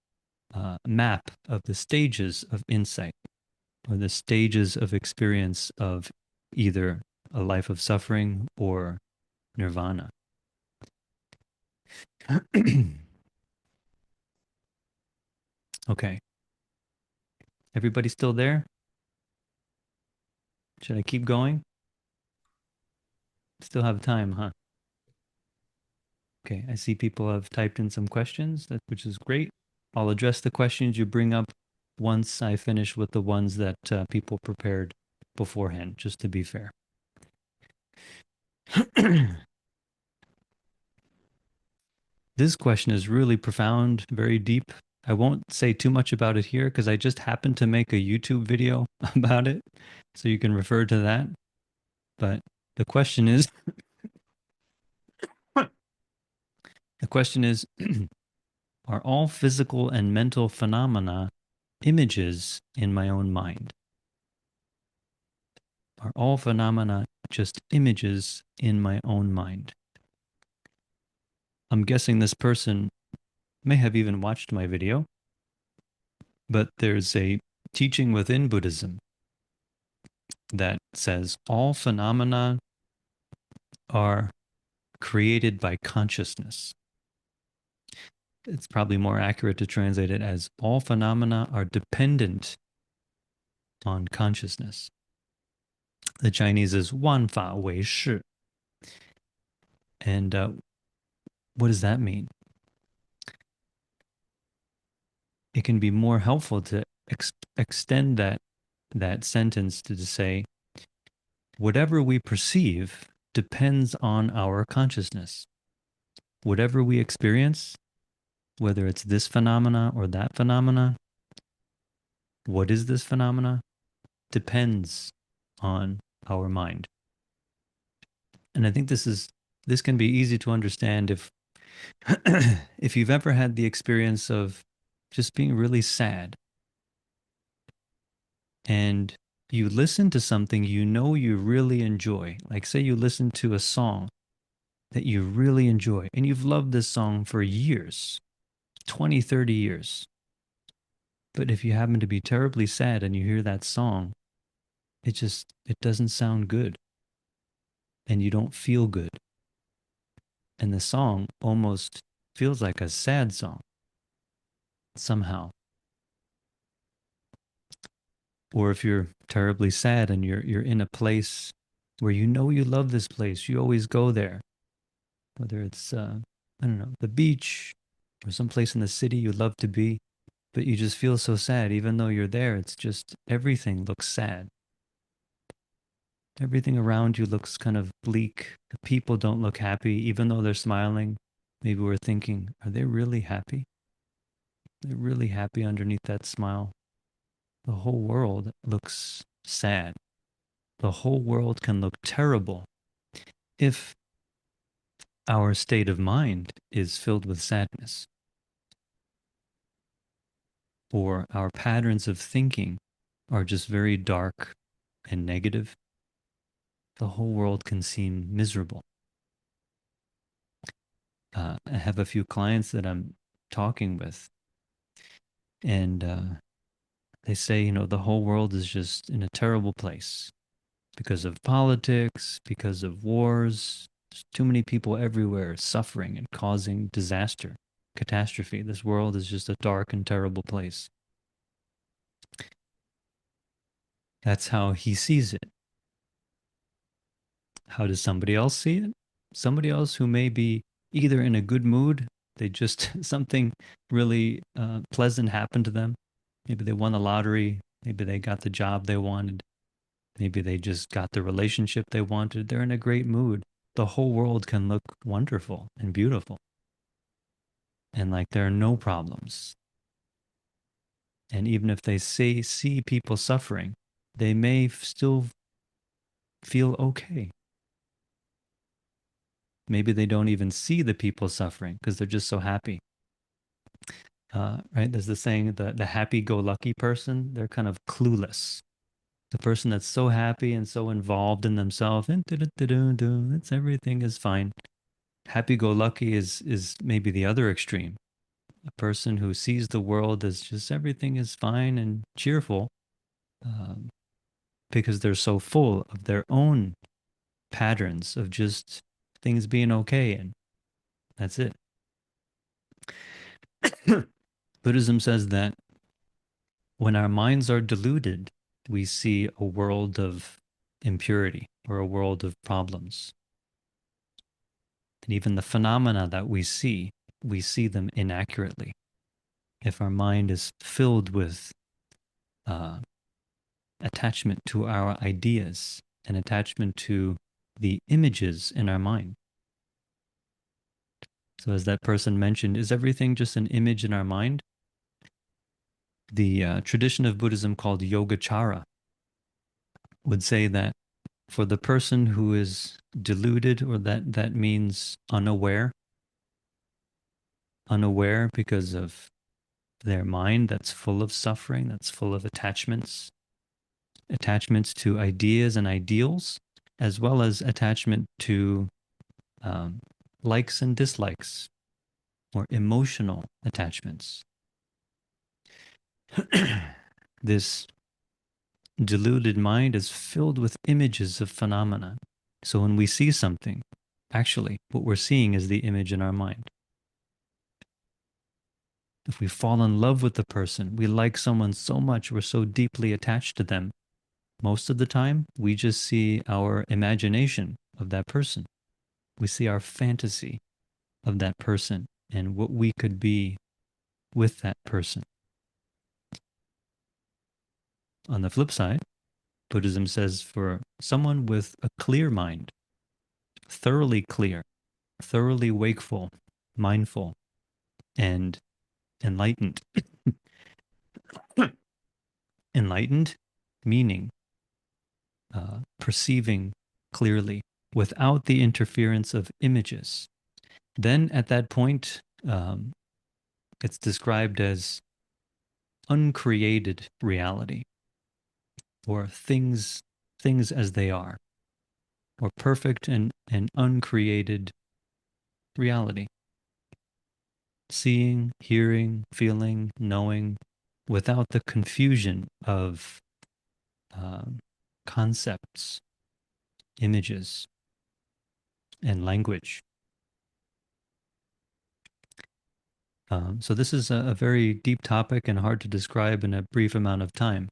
map of the stages of insight or the stages of experience of either a life of suffering or nirvana. Okay. Everybody still there? Should I keep going? Still have time, huh? Okay, I see people have typed in some questions, which is great. I'll address the questions you bring up once I finish with the ones that people prepared beforehand, just to be fair. This question is really profound, very deep. I won't say too much about it here because I just happened to make a YouTube video about it, so you can refer to that. But the question is, the question is, are all physical and mental phenomena images in my own mind? Are all phenomena just images in my own mind? I'm guessing this person may have even watched my video, but there's a teaching within Buddhism that says all phenomena are created by consciousness. It's probably more accurate to translate it as all phenomena are dependent on consciousness. The Chinese is 万法唯识. And what does that mean? It can be more helpful to extend that sentence to say, whatever we perceive depends on our consciousness. Whatever we experience, whether it's this phenomena or that phenomena, what is this phenomena? Depends on our mind. And I think this can be easy to understand if if you've ever had the experience of just being really sad and You listen to something you know you really enjoy. Like, say you listen to a song that you really enjoy, and you've loved this song for years, 20, 30 years. But if you happen to be terribly sad and you hear that song, it doesn't sound good and you don't feel good. And the song almost feels like a sad song somehow. Or if you're terribly sad and you're in a place where you know you love this place, you always go there, whether it's I don't know, the beach or someplace in the city you love to be, but you just feel so sad even though you're there. It's just everything looks sad. Everything around you looks kind of bleak. The people don't look happy even though they're smiling. Maybe we're thinking, are they really happy? They're really happy underneath that smile. The whole world looks sad. The whole world can look terrible if our state of mind is filled with sadness, or our patterns of thinking are just very dark and negative. The whole world can seem miserable. I have a few clients that I'm talking with, and they say, the whole world is just in a terrible place because of politics, because of wars. There's too many people everywhere suffering and causing disaster, catastrophe. This world is just a dark and terrible place. That's how he sees it. How does somebody else see it? Somebody else who may be either in a good mood, they just, something really pleasant happened to them. Maybe they won the lottery. Maybe they got the job they wanted. Maybe they just got the relationship they wanted. They're in a great mood. The whole world can look wonderful and beautiful. And like there are no problems. And even if they see people suffering, they may still feel okay. Maybe they don't even see the people suffering because they're just so happy. Right? There's the saying, the happy-go-lucky person, they're kind of clueless. The person that's so happy and so involved in themselves, and it's everything is fine. Happy-go-lucky is maybe the other extreme. A person who sees the world as just everything is fine and cheerful, um, because they're so full of their own patterns of just things being okay, and that's it. Buddhism says that when our minds are deluded, we see a world of impurity or a world of problems. And even the phenomena that we see them inaccurately. If our mind is filled with uh, attachment to our ideas and attachment to the images in our mind. So, as that person mentioned, is everything just an image in our mind? The tradition of Buddhism called Yogacara would say that for the person who is deluded, or that means unaware because of their mind that's full of suffering, that's full of attachments to ideas and ideals, as well as attachment to um, likes and dislikes, or emotional attachments. This deluded mind is filled with images of phenomena. So when we see something, actually, what we're seeing is the image in our mind. If we fall in love with the person, we like someone so much, we're so deeply attached to them, most of the time, we just see our imagination of that person. We see our fantasy of that person and what we could be with that person. On the flip side, Buddhism says for someone with a clear mind, thoroughly clear, thoroughly wakeful, mindful, and enlightened. Enlightened meaning perceiving clearly without the interference of images. Then at that point, it's described as uncreated reality. or things as they are, or perfect and uncreated reality. Seeing, hearing, feeling, knowing, without the confusion of um, concepts, images, and language. So this is a very deep topic and hard to describe in a brief amount of time.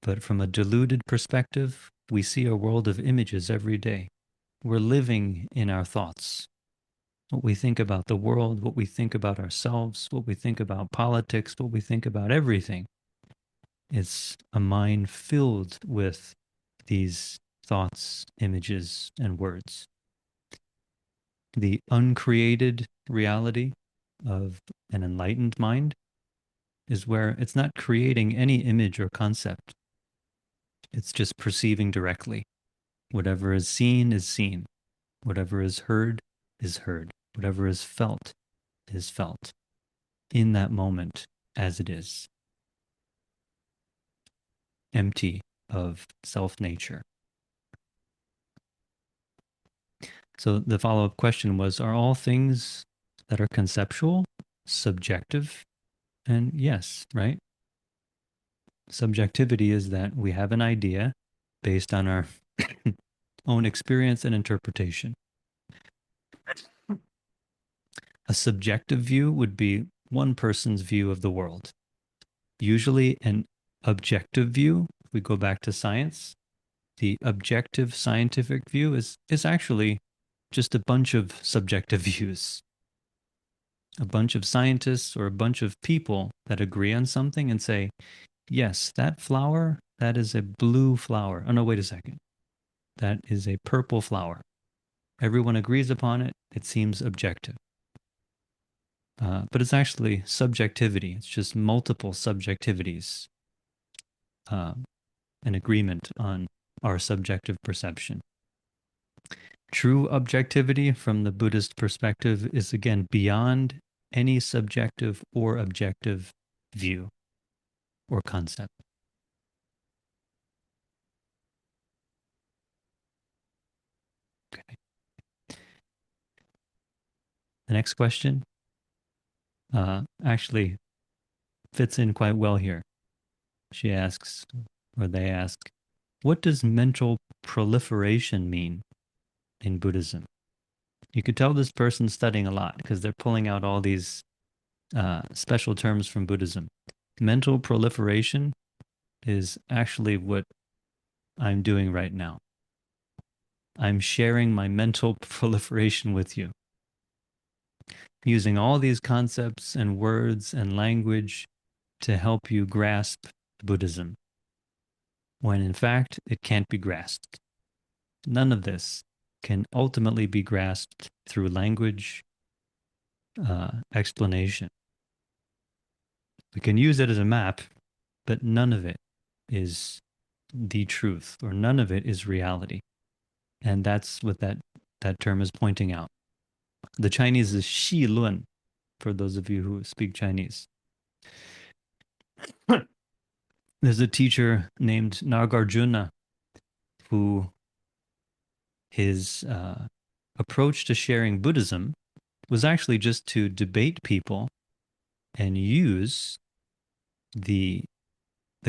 But from a deluded perspective, we see a world of images every day. We're living in our thoughts. What we think about the world, what we think about ourselves, what we think about politics, what we think about everything. It's a mind filled with these thoughts, images, and words. The uncreated reality of an enlightened mind is where it's not creating any image or concept. It's just perceiving directly. Whatever is seen is seen. Whatever is heard is heard. Whatever is felt in that moment as it is, empty of self nature. So the follow up question was, are all things that are conceptual subjective? And yes, right? Subjectivity is that we have an idea based on our own experience and interpretation. A subjective view would be one person's view of the world. Usually, an objective view, if we go back to science, the objective scientific view is actually just a bunch of subjective views. A bunch of scientists or a bunch of people that agree on something and say, yes, that flower, that is a blue flower. Oh, no, wait a second. That is a purple flower. Everyone agrees upon it. It seems objective. But it's actually subjectivity. It's just multiple subjectivities, uh, an agreement on our subjective perception. True objectivity from the Buddhist perspective is again beyond any subjective or objective view or concept. Okay. The next question actually fits in quite well here. She asks, or they ask, what does mental proliferation mean in Buddhism? You could tell this person's studying a lot because they're pulling out all these special terms from Buddhism. Mental proliferation is actually what I'm doing right now. I'm sharing my mental proliferation with you, using all these concepts and words and language to help you grasp Buddhism, when in fact it can't be grasped. None of this can ultimately be grasped through language, explanation. We can use it as a map, but none of it is the truth, or none of it is reality. And that's what that term is pointing out. The Chinese is Xi Lun, for those of you who speak Chinese. There's a teacher named Nagarjuna who his approach to sharing Buddhism was actually just to debate people and use the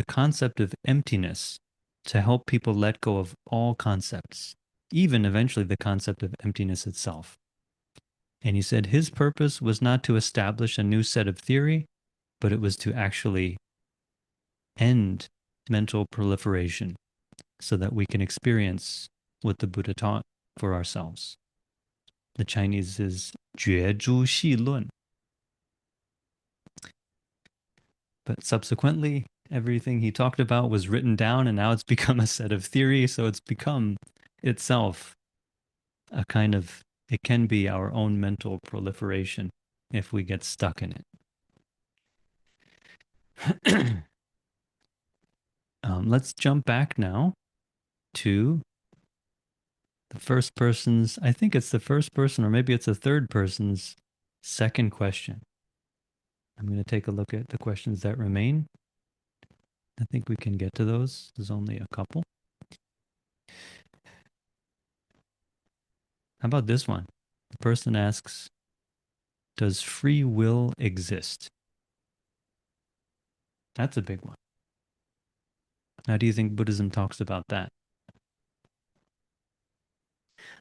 concept of emptiness to help people let go of all concepts, even eventually the concept of emptiness itself. And he said his purpose was not to establish a new set of theory, but it was to actually end mental proliferation so that we can experience what the Buddha taught for ourselves. The Chinese is 觉诸系论. But subsequently, everything he talked about was written down, and now it's become a set of theory. So it's become itself a kind of, it can be our own mental proliferation if we get stuck in it. Let's jump back now to the first person's, I think it's the first person, or maybe it's the third person's second question. I'm going to take a look at the questions that remain. I think we can get to those. There's only a couple. How about this one? The person asks, does free will exist? That's a big one. How do you think Buddhism talks about that?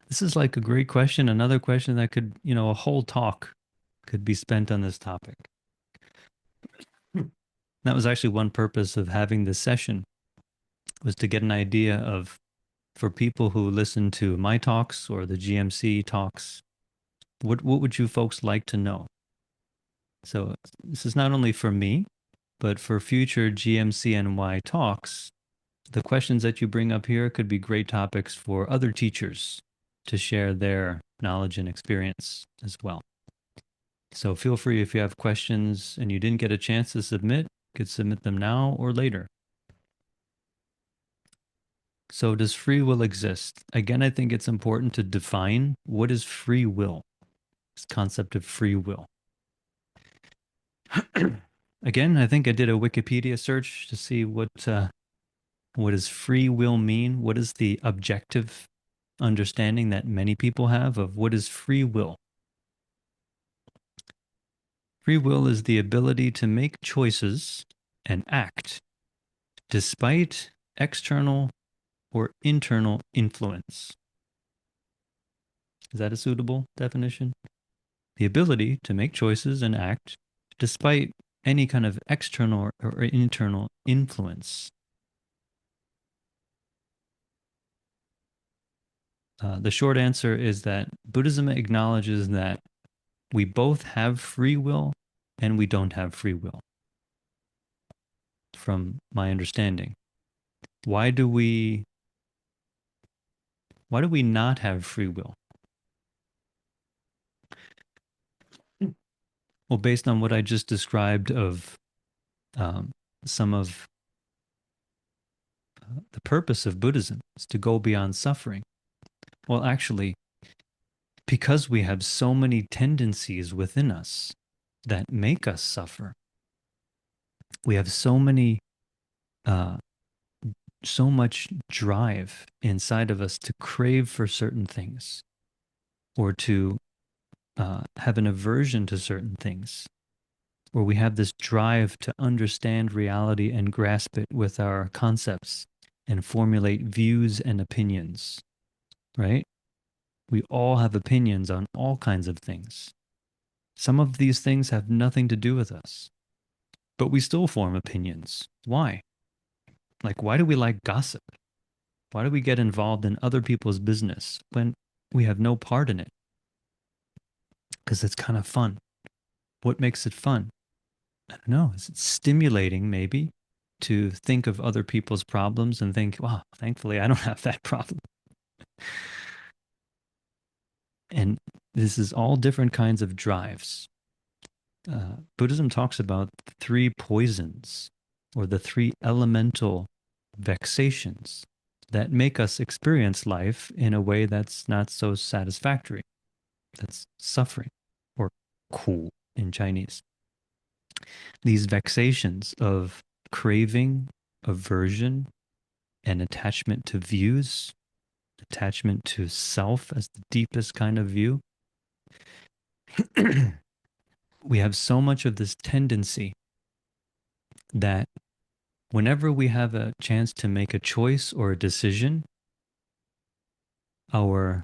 This is like a great question. Another question that could, a whole talk could be spent on this topic. That was actually one purpose of having this session, was to get an idea of, for people who listen to my talks or the GMC talks, what would you folks like to know? So this is not only for me, but for future GMCNY talks, the questions that you bring up here could be great topics for other teachers to share their knowledge and experience as well. So feel free, if you have questions and you didn't get a chance to submit, you could submit them now or later. So does free will exist? Again, I think it's important to define what is free will, this concept of free will. Again, I think I did a Wikipedia search to see what does free will mean? What is the objective understanding that many people have of what is free will? Free will is the ability to make choices and act despite external or internal influence. Is that a suitable definition? The ability to make choices and act despite any kind of external or internal influence. The short answer is that Buddhism acknowledges that we both have free will and we don't have free will, from my understanding. Why do we not have free will? Well, based on what I just described of some of the purpose of Buddhism is to go beyond suffering. Well, actually, because we have so many tendencies within us that make us suffer, we have so much drive inside of us to crave for certain things or to have an aversion to certain things, where we have this drive to understand reality and grasp it with our concepts and formulate views and opinions, right? We all have opinions on all kinds of things. Some of these things have nothing to do with us, but we still form opinions. Why? Like, why do we like gossip? Why do we get involved in other people's business when we have no part in it? Because it's kind of fun. What makes it fun? I don't know. Is it stimulating, maybe, to think of other people's problems and think, wow, thankfully I don't have that problem. And this is all different kinds of drives. Buddhism talks about the three poisons or the three elemental vexations that make us experience life in a way that's not so satisfactory. That's suffering, or ku in Chinese. These vexations of craving, aversion, and attachment to views, attachment to self as the deepest kind of view. We have so much of this tendency that whenever we have a chance to make a choice or a decision, our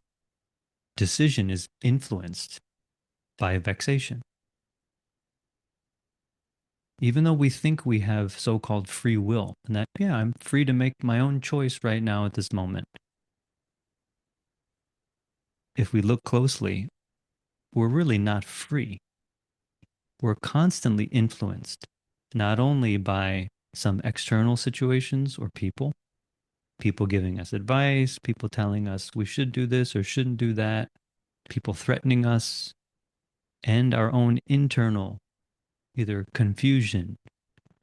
decision is influenced by vexation. Even though we think we have so-called free will, and that, yeah, I'm free to make my own choice right now at this moment. If we look closely, we're really not free. We're constantly influenced, not only by some external situations or people giving us advice, people telling us we should do this or shouldn't do that, people threatening us, and our own internal either confusion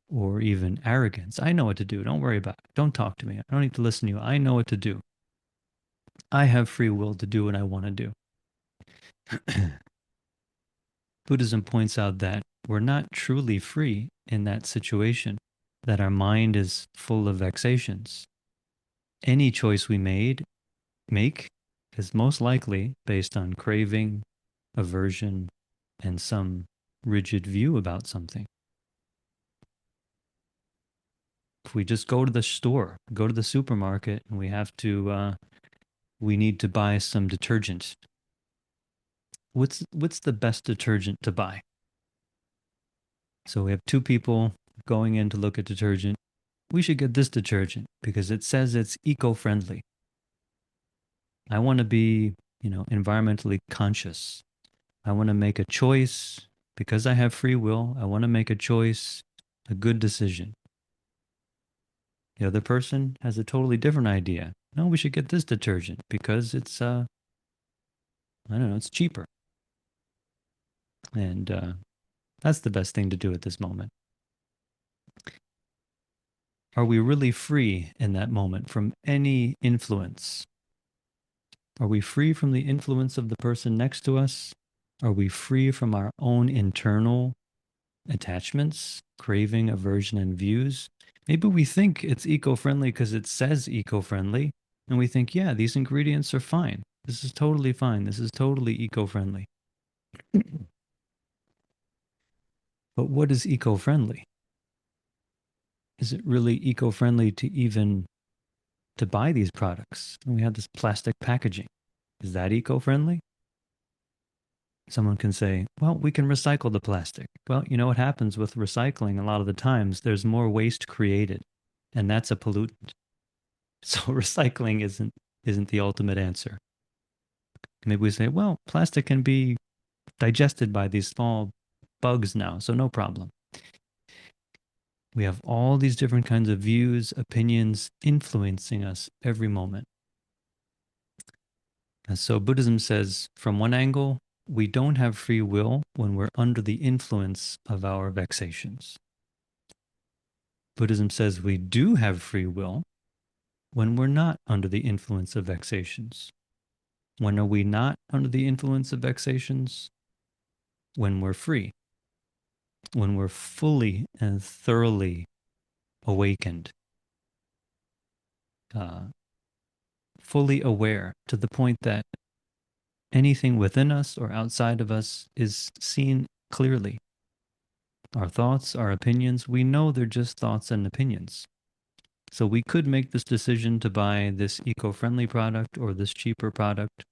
or even arrogance. I know what to do. Don't worry about it. Don't talk to me. I don't need to listen to you. I know what to do. I have free will to do what I want to do. Buddhism points out that we're not truly free in that situation that our mind is full of vexations. Any choice we make is most likely based on craving, aversion, and some rigid view about something. If we just go to the store, go to the supermarket, and we need to buy some detergent. What's the best detergent to buy? So we have two people going in to look at detergent. We should get this detergent because it says it's eco-friendly. I want to be, environmentally conscious. I want to make a choice because I have free will. I want to make a choice, a good decision. The other person has a totally different idea. No, we should get this detergent because it's I don't know, it's cheaper. And that's the best thing to do at this moment. Are we really free in that moment from any influence? Are we free from the influence of the person next to us? Are we free from our own internal attachments, craving, aversion, and views? Maybe we think it's eco-friendly because it says eco-friendly, and we think, yeah, these ingredients are fine. This is totally fine. This is totally eco-friendly. But what is eco-friendly? Is it really eco-friendly to even to buy these products? And we have this plastic packaging. Is that eco-friendly? Someone can say, well, we can recycle the plastic. Well, you know what happens with recycling a lot of the times? There's more waste created, and that's a pollutant. So recycling isn't the ultimate answer. Maybe we say, well, plastic can be digested by these small bugs now, so no problem. We have all these different kinds of views, opinions influencing us every moment. And so Buddhism says, from one angle, we don't have free will when we're under the influence of our vexations. Buddhism says we do have free will when we're not under the influence of vexations. When are we not under the influence of vexations? When we're free, when we're fully and thoroughly awakened, uh, fully aware to the point that anything within us or outside of us is seen clearly. Our thoughts, our opinions, we know they're just thoughts and opinions. So we could make this decision to buy this eco-friendly product or this cheaper product.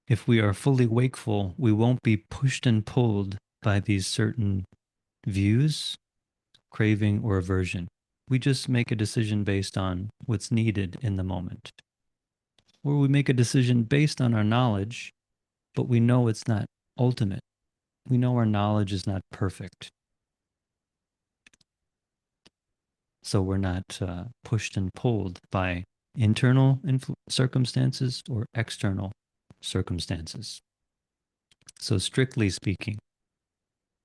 If we are fully wakeful, we won't be pushed and pulled by these certain views, craving, or aversion. We just make a decision based on what's needed in the moment. Or we make a decision based on our knowledge, but we know it's not ultimate. We know our knowledge is not perfect. So we're not pushed and pulled by internal circumstances or external circumstances. So strictly speaking,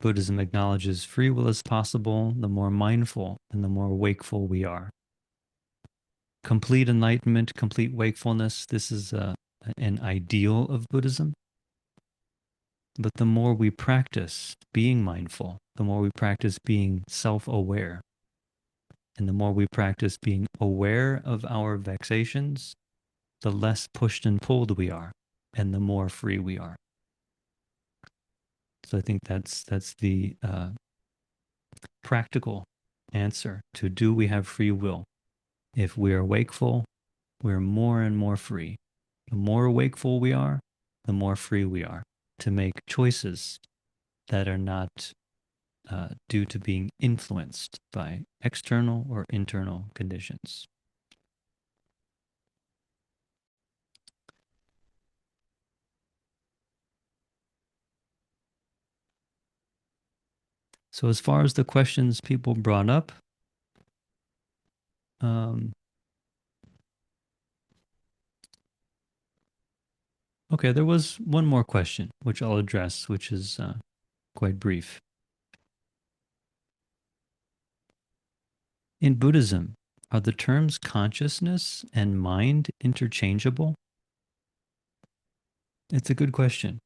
Buddhism acknowledges free will is possible the more mindful and the more wakeful we are. Complete enlightenment, complete wakefulness, this is an ideal of Buddhism. But the more we practice being mindful, the more we practice being self-aware, and the more we practice being aware of our vexations, the less pushed and pulled we are, and the more free we are. So I think that's the practical answer to, do we have free will? If we are wakeful, we're more and more free. The more wakeful we are, the more free we are to make choices that are not due to being influenced by external or internal conditions. So as far as the questions people brought up, okay, there was one more question, which I'll address, which is quite brief. In Buddhism, are the terms consciousness and mind interchangeable? It's a good question.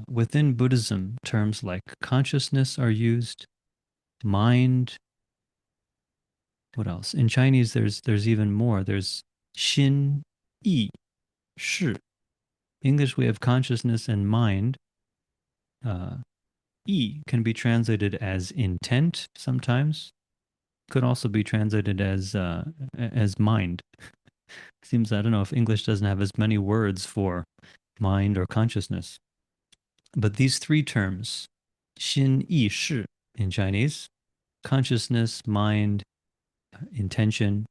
Within Buddhism, terms like consciousness are used, mind. What else? In Chinese, there's even more. There's xin, yi, shi. English, we have consciousness and mind. Uh, yi can be translated as intent sometimes. Could also be translated as mind. Seems I don't know if English doesn't have as many words for mind or consciousness. But these three terms, xin, yi, shi, in Chinese, consciousness, mind, intention,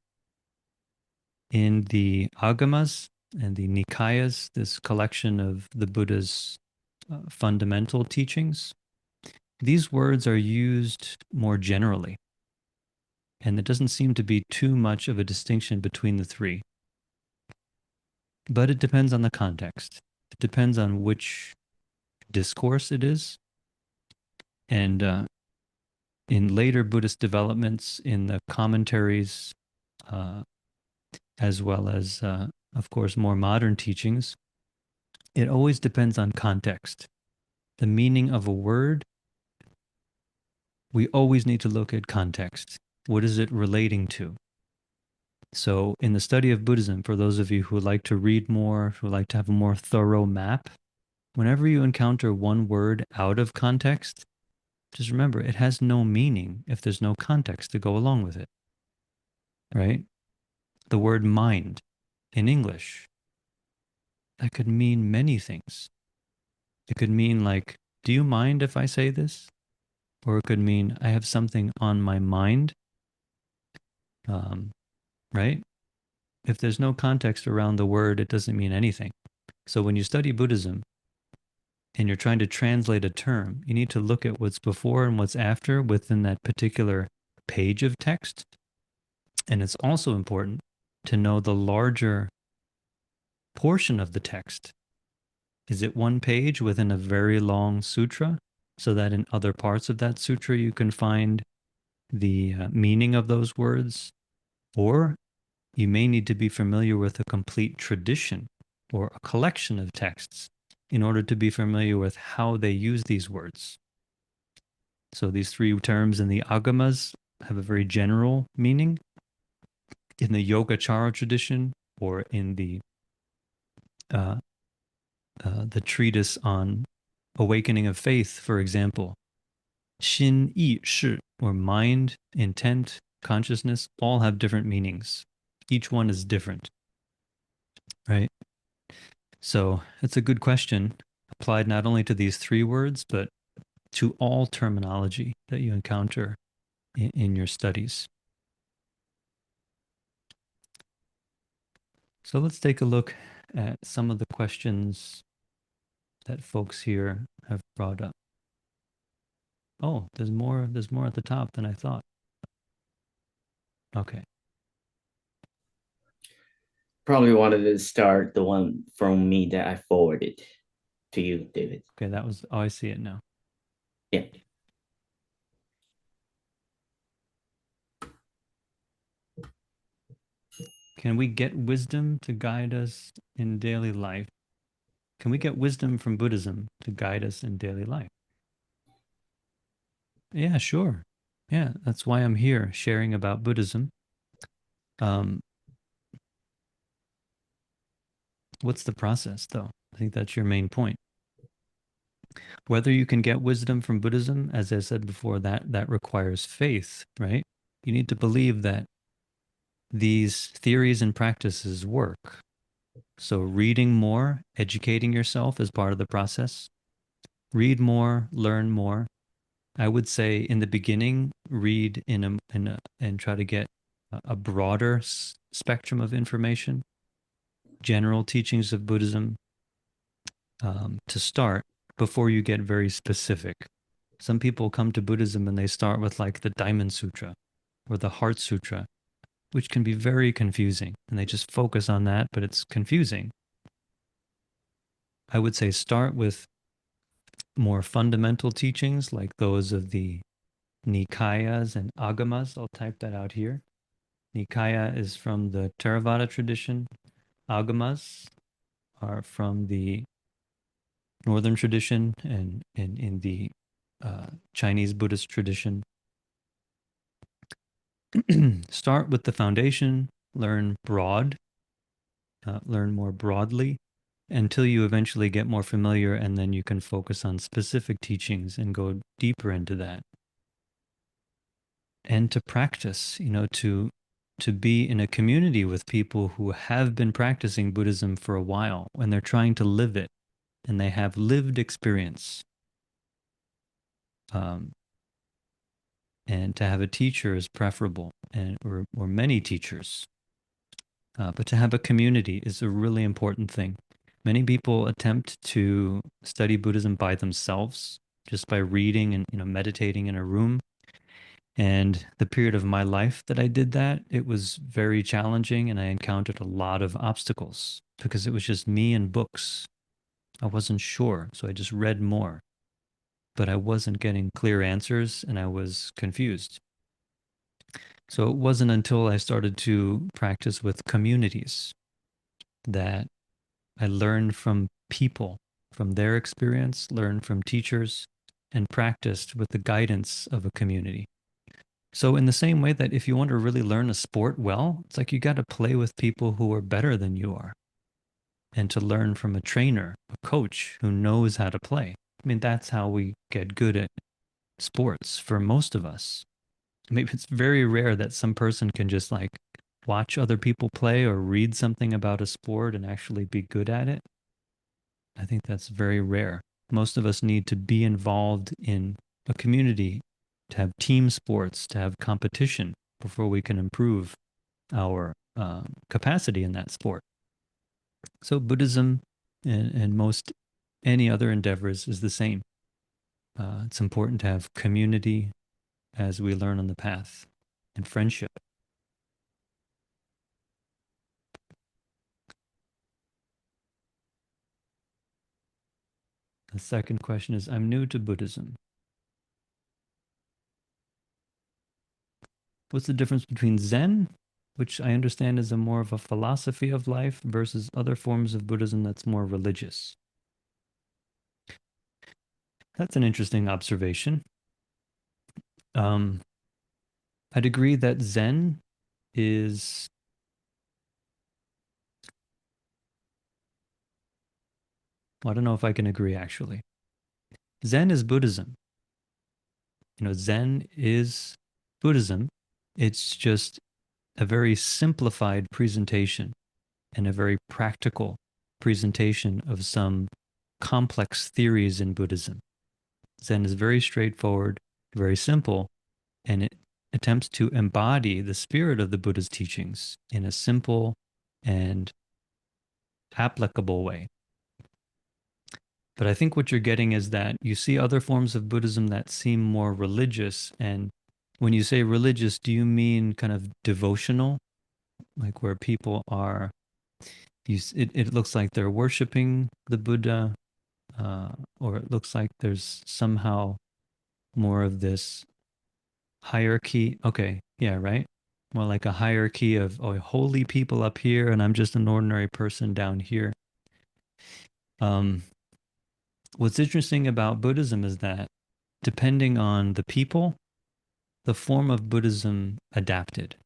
in the agamas and the nikayas, this collection of the Buddha's fundamental teachings, these words are used more generally. And there doesn't seem to be too much of a distinction between the three. But it depends on the context. It depends on which discourse it is. And in later Buddhist developments, in the commentaries, uh, as well as, of course, more modern teachings, it always depends on context. The meaning of a word, we always need to look at context. What is it relating to? So, in the study of Buddhism, for those of you who like to read more, who like to have a more thorough map, whenever you encounter one word out of context, just remember it has no meaning if there's no context to go along with it, right? The word mind in English, that could mean many things. It could mean, like, do you mind if I say this? Or it could mean, I have something on my mind, um, right? If there's no context around the word, it doesn't mean anything. So when you study Buddhism and you're trying to translate a term, you need to look at what's before and what's after within that particular page of text. And it's also important to know the larger portion of the text. Is it one page within a very long sutra, so that in other parts of that sutra you can find the meaning of those words? Or you may need to be familiar with a complete tradition or a collection of texts in order to be familiar with how they use these words. So these three terms in the agamas have a very general meaning. In the Yogacara tradition, or in uh, the treatise on awakening of faith, for example, xin, yi, shi, or mind, intent, consciousness, all have different meanings. Each one is different, right? So it's a good question, applied not only to these three words, but to all terminology that you encounter in your studies. So let's take a look at some of the questions that folks here have brought up. Oh, there's more at the top than I thought. Okay. Probably wanted to start the one from me that I forwarded to you, David. Okay, that was, oh, I see it now. Yeah. Can we get wisdom to guide us in daily life? Can we get wisdom from Buddhism to guide us in daily life? Yeah, sure. Yeah, that's why I'm here sharing about Buddhism. Um, what's the process, though? I think that's your main point. Whether you can get wisdom from Buddhism, as I said before, that requires faith, right? You need to believe that these theories and practices work. So reading more, educating yourself is part of the process. Read more, learn more. I would say in the beginning, read and try to get a broader spectrum of information, general teachings of Buddhism, to start before you get very specific. Some people come to Buddhism and they start with like the Diamond Sutra or the Heart Sutra, which can be very confusing, and they just focus on that, but it's confusing. I would say start with more fundamental teachings like those of the Nikayas and Agamas. I'll type that out here. Nikaya is from the Theravada tradition. Agamas are from the Northern tradition and in the Chinese Buddhist tradition. Start with the foundation, learn more broadly until you eventually get more familiar, and then you can focus on specific teachings and go deeper into that. And to practice, to be in a community with people who have been practicing Buddhism for a while and they're trying to live it and they have lived experience. Um, and to have a teacher is preferable, or many teachers. But to have a community is a really important thing. Many people attempt to study Buddhism by themselves, just by reading and meditating in a room. And the period of my life that I did that, it was very challenging, and I encountered a lot of obstacles because it was just me and books. I wasn't sure, so I just read more, but I wasn't getting clear answers and I was confused. So it wasn't until I started to practice with communities that I learned from people, from their experience, learned from teachers, and practiced with the guidance of a community. So, in the same way that if you want to really learn a sport well, it's like you got to play with people who are better than you are and to learn from a trainer, a coach who knows how to play. I mean, that's how we get good at sports for most of us. Maybe it's very rare that some person can just like watch other people play or read something about a sport and actually be good at it. I think that's very rare. Most of us need to be involved in a community, to have team sports, to have competition before we can improve our capacity in that sport. So Buddhism and most any other endeavors is the same. It's important to have community as we learn on the path and friendship. The second question is, I'm new to Buddhism. What's the difference between Zen, which I understand is a more of a philosophy of life, versus other forms of Buddhism that's more religious? That's an interesting observation. Um, I'd agree that Zen is, well, I don't know if I can agree actually. Zen is Buddhism. Zen is Buddhism. It's just a very simplified presentation and a very practical presentation of some complex theories in Buddhism. Zen is very straightforward, very simple, and it attempts to embody the spirit of the Buddha's teachings in a simple and applicable way. But I think what you're getting is that you see other forms of Buddhism that seem more religious. And when you say religious, do you mean kind of devotional, like where people are, it looks like they're worshiping the Buddha, or it looks like there's somehow more of this hierarchy. Okay, yeah, right. More like a hierarchy of, oh, holy people up here, and I'm just an ordinary person down here. Um, what's interesting about Buddhism is that depending on the people, the form of Buddhism adapted.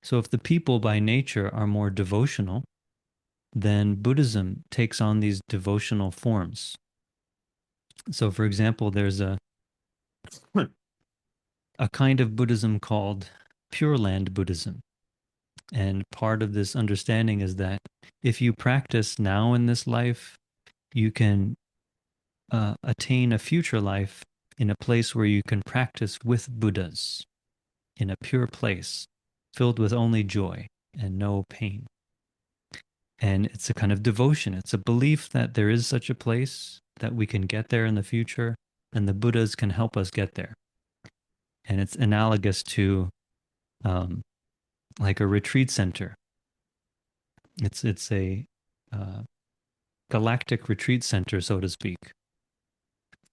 So if the people by nature are more devotional, then Buddhism takes on these devotional forms. So for example, there's a kind of Buddhism called Pure Land Buddhism. And part of this understanding is that if you practice now in this life, you can attain a future life in a place where you can practice with Buddhas in a pure place filled with only joy and no pain. And it's a kind of devotion. It's a belief that there is such a place, that we can get there in the future, and the Buddhas can help us get there. And it's analogous to um, like a retreat center. It's a uh, galactic retreat center, so to speak,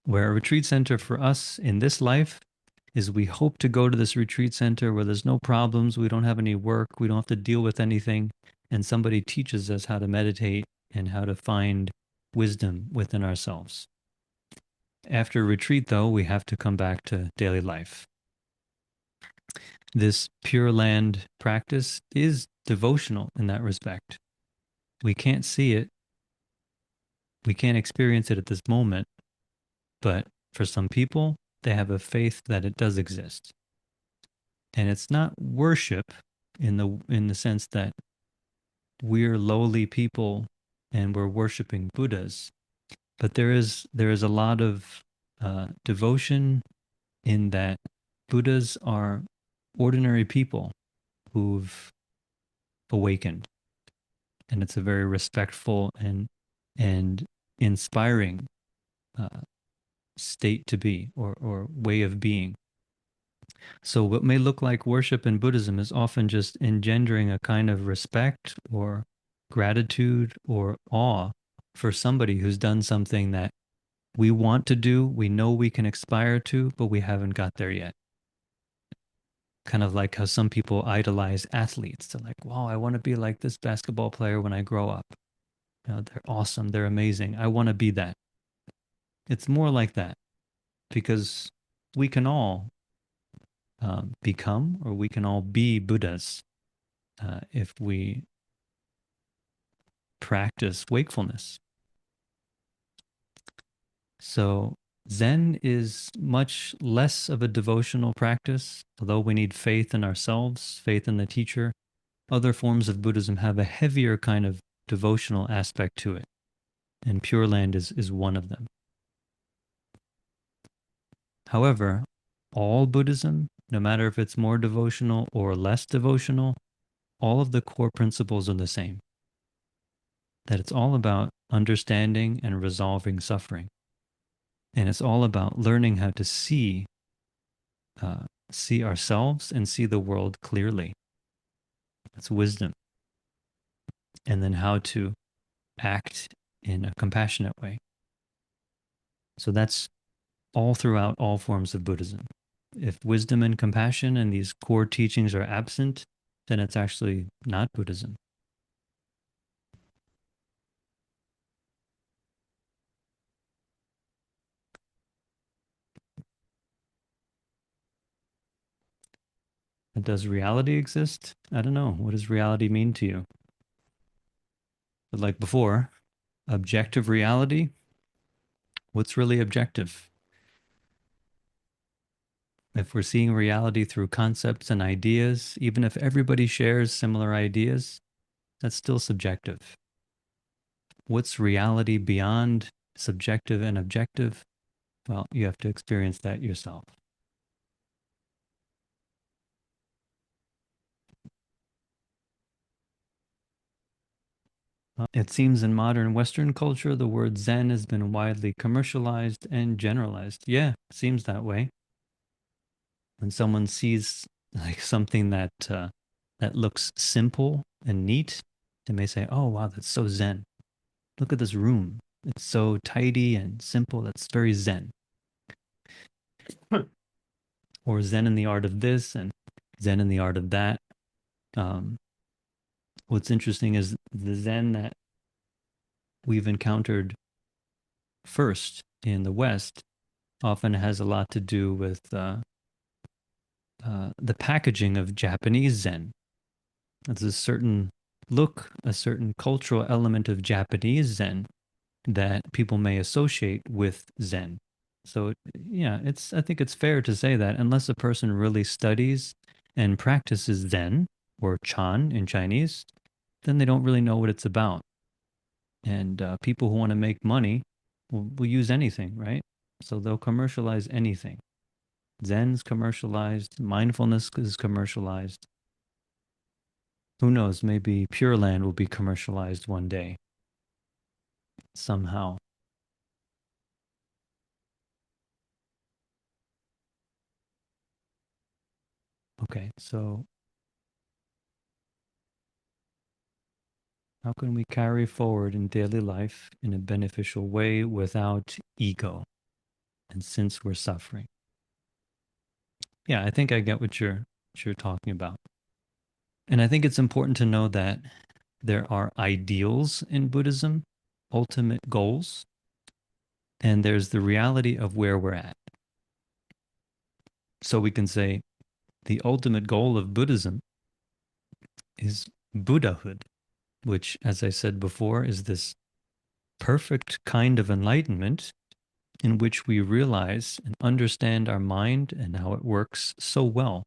where a retreat center for us in this life is we hope to go to this retreat center where there's no problems, we don't have any work, we don't have to deal with anything, and somebody teaches us how to meditate and how to find wisdom within ourselves. After retreat, though, we have to come back to daily life. this Pure Land practice is devotional in that respect. We can't see it, we can't experience it at this moment, but for some people, they have a faith that it does exist. And it's not worship in the sense that we're lowly people and we're worshiping Buddhas, but there is a lot of devotion in that Buddhas are ordinary people who've awakened, and it's a very respectful and inspiring uh, state to be, or way of being. So what may look like worship in Buddhism is often just engendering a kind of respect or gratitude or awe for somebody who's done something that we want to do, we know we can aspire to, but we haven't got there yet. Kind of like how some people idolize athletes. They're like, wow, I want to be like this basketball player when I grow up. You know, they're awesome, they're amazing. I want to be that. It's more like that because we can all become, or we can all be Buddhas if we practice wakefulness. So Zen is much less of a devotional practice, although we need faith in ourselves, faith in the teacher. Other forms of Buddhism have a heavier kind of devotional aspect to it, and Pure Land is one of them. However, all Buddhism, no matter if it's more devotional or less devotional, all of the core principles are the same. That it's all about understanding and resolving suffering. And it's all about learning how to uh, see ourselves and see the world clearly. That's wisdom. And then how to act in a compassionate way. So that's all throughout all forms of Buddhism. If wisdom and compassion and these core teachings are absent, then it's actually not Buddhism. And does reality exist? I don't know. What does reality mean to you? But like before, objective reality, what's really objective? If we're seeing reality through concepts and ideas, even if everybody shares similar ideas, that's still subjective. What's reality beyond subjective and objective? Well, you have to experience that yourself. It seems in modern Western culture, the word Zen has been widely commercialized and generalized. Yeah, it seems that way. When someone sees like something that looks simple and neat, they may say, "Oh, wow, that's so Zen. Look at this room. It's so tidy and simple. That's very Zen." Or Zen in the art of this and Zen in the art of that. Um, what's interesting is the Zen that we've encountered first in the West often has a lot to do with the packaging of Japanese Zen. There's a certain look, a certain cultural element of Japanese Zen that people may associate with Zen. So yeah, I think it's fair to say that unless a person really studies and practices Zen or Chan in Chinese, then they don't really know what it's about. And people who want to make money will use anything, right? So they'll commercialize anything. Zen's commercialized, mindfulness is commercialized. Who knows, maybe Pure Land will be commercialized one day somehow. Okay, so how can we carry forward in daily life in a beneficial way without ego? And since we're suffering. Yeah, I think I get what you're talking about. And I think it's important to know that there are ideals in Buddhism, ultimate goals, and there's the reality of where we're at. So we can say the ultimate goal of Buddhism is Buddhahood, which, as I said before, is this perfect kind of enlightenment in which we realize and understand our mind and how it works so well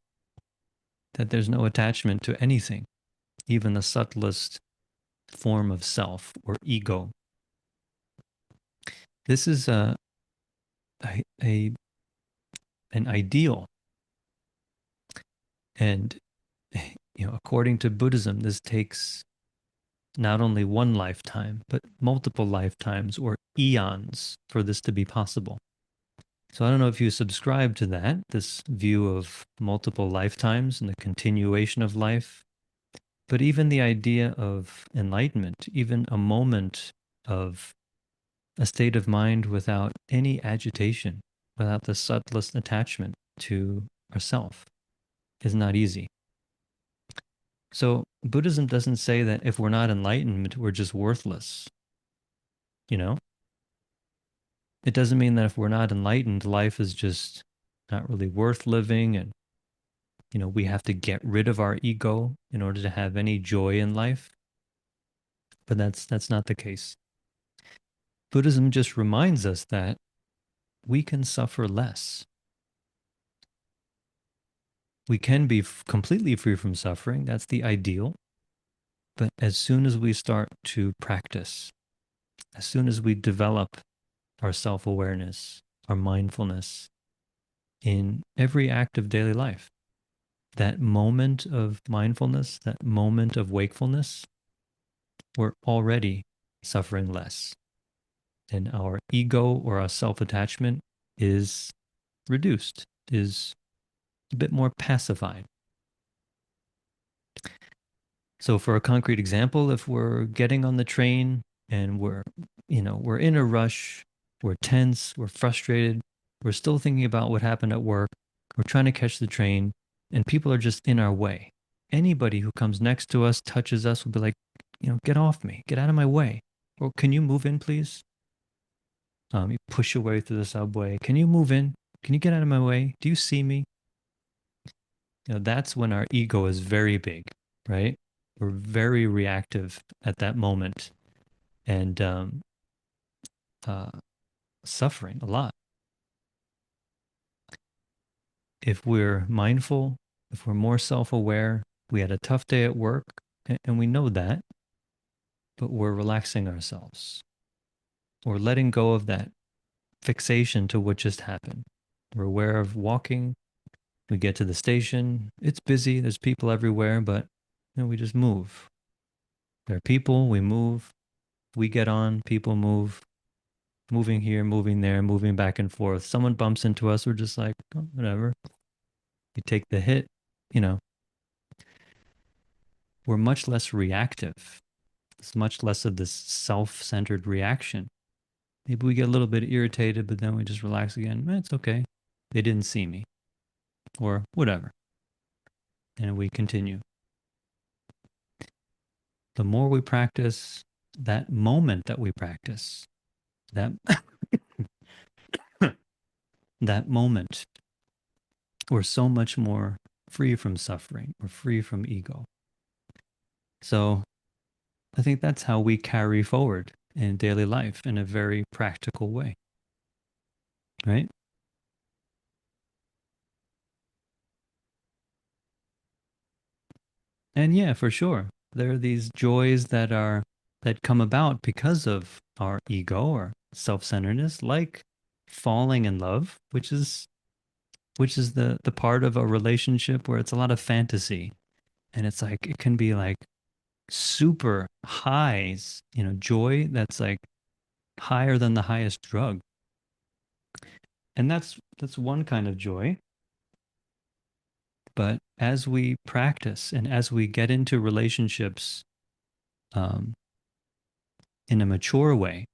that there's no attachment to anything, even the subtlest form of self or ego. This is a an ideal, and according to Buddhism, this takes not only one lifetime but multiple lifetimes or eons for this to be possible. So I don't know if you subscribe to that, this view of multiple lifetimes and the continuation of life, but even the idea of enlightenment, even a moment of a state of mind without any agitation, without the subtlest attachment to ourself, is not easy. So Buddhism doesn't say that if we're not enlightened, we're just worthless. You know, it doesn't mean that if we're not enlightened, life is just not really worth living, and we have to get rid of our ego in order to have any joy in life. But that's not the case. Buddhism just reminds us that we can suffer less. We can be completely free from suffering. That's the ideal. But as soon as we start to practice, as soon as we develop our self awareness, our mindfulness in every act of daily life, that moment of mindfulness, that moment of wakefulness, we're already suffering less. And our ego or our self attachment is reduced, is a bit more pacified. So for a concrete example, if we're getting on the train and we're in a rush, we're tense, we're frustrated, we're still thinking about what happened at work, we're trying to catch the train, and people are just in our way. Anybody who comes next to us, touches us, will be like, get off me, get out of my way. Or can you move in, please? You push your way through the subway. Can you move in? Can you get out of my way? Do you see me? That's when our ego is very big, right? We're very reactive at that moment and uh, suffering a lot. If we're mindful, if we're more self aware, we had a tough day at work and we know that, but we're relaxing ourselves. We're letting go of that fixation to what just happened. We're aware of walking. We get to the station. It's busy. There's people everywhere, but we just move. There are people, we move. We get on, people move, moving here, moving there, moving back and forth. Someone bumps into us, we're just like, oh, whatever. You take the hit, you know, we're much less reactive. It's much less of this self-centered reaction. Maybe we get a little bit irritated, but then we just relax again. It's okay. They didn't see me, or whatever. And we continue. The more we practice, that moment that we practice, that that moment, we're so much more free from suffering or free from ego. So I think that's how we carry forward in daily life in a very practical way, right? And yeah, for sure, there are these joys that come about because of our ego or self-centeredness, like falling in love, which is the part of a relationship where it's a lot of fantasy, and it's like it can be like super highs, joy that's like higher than the highest drug. And that's one kind of joy. But as we practice and as we get into relationships um, in a mature way,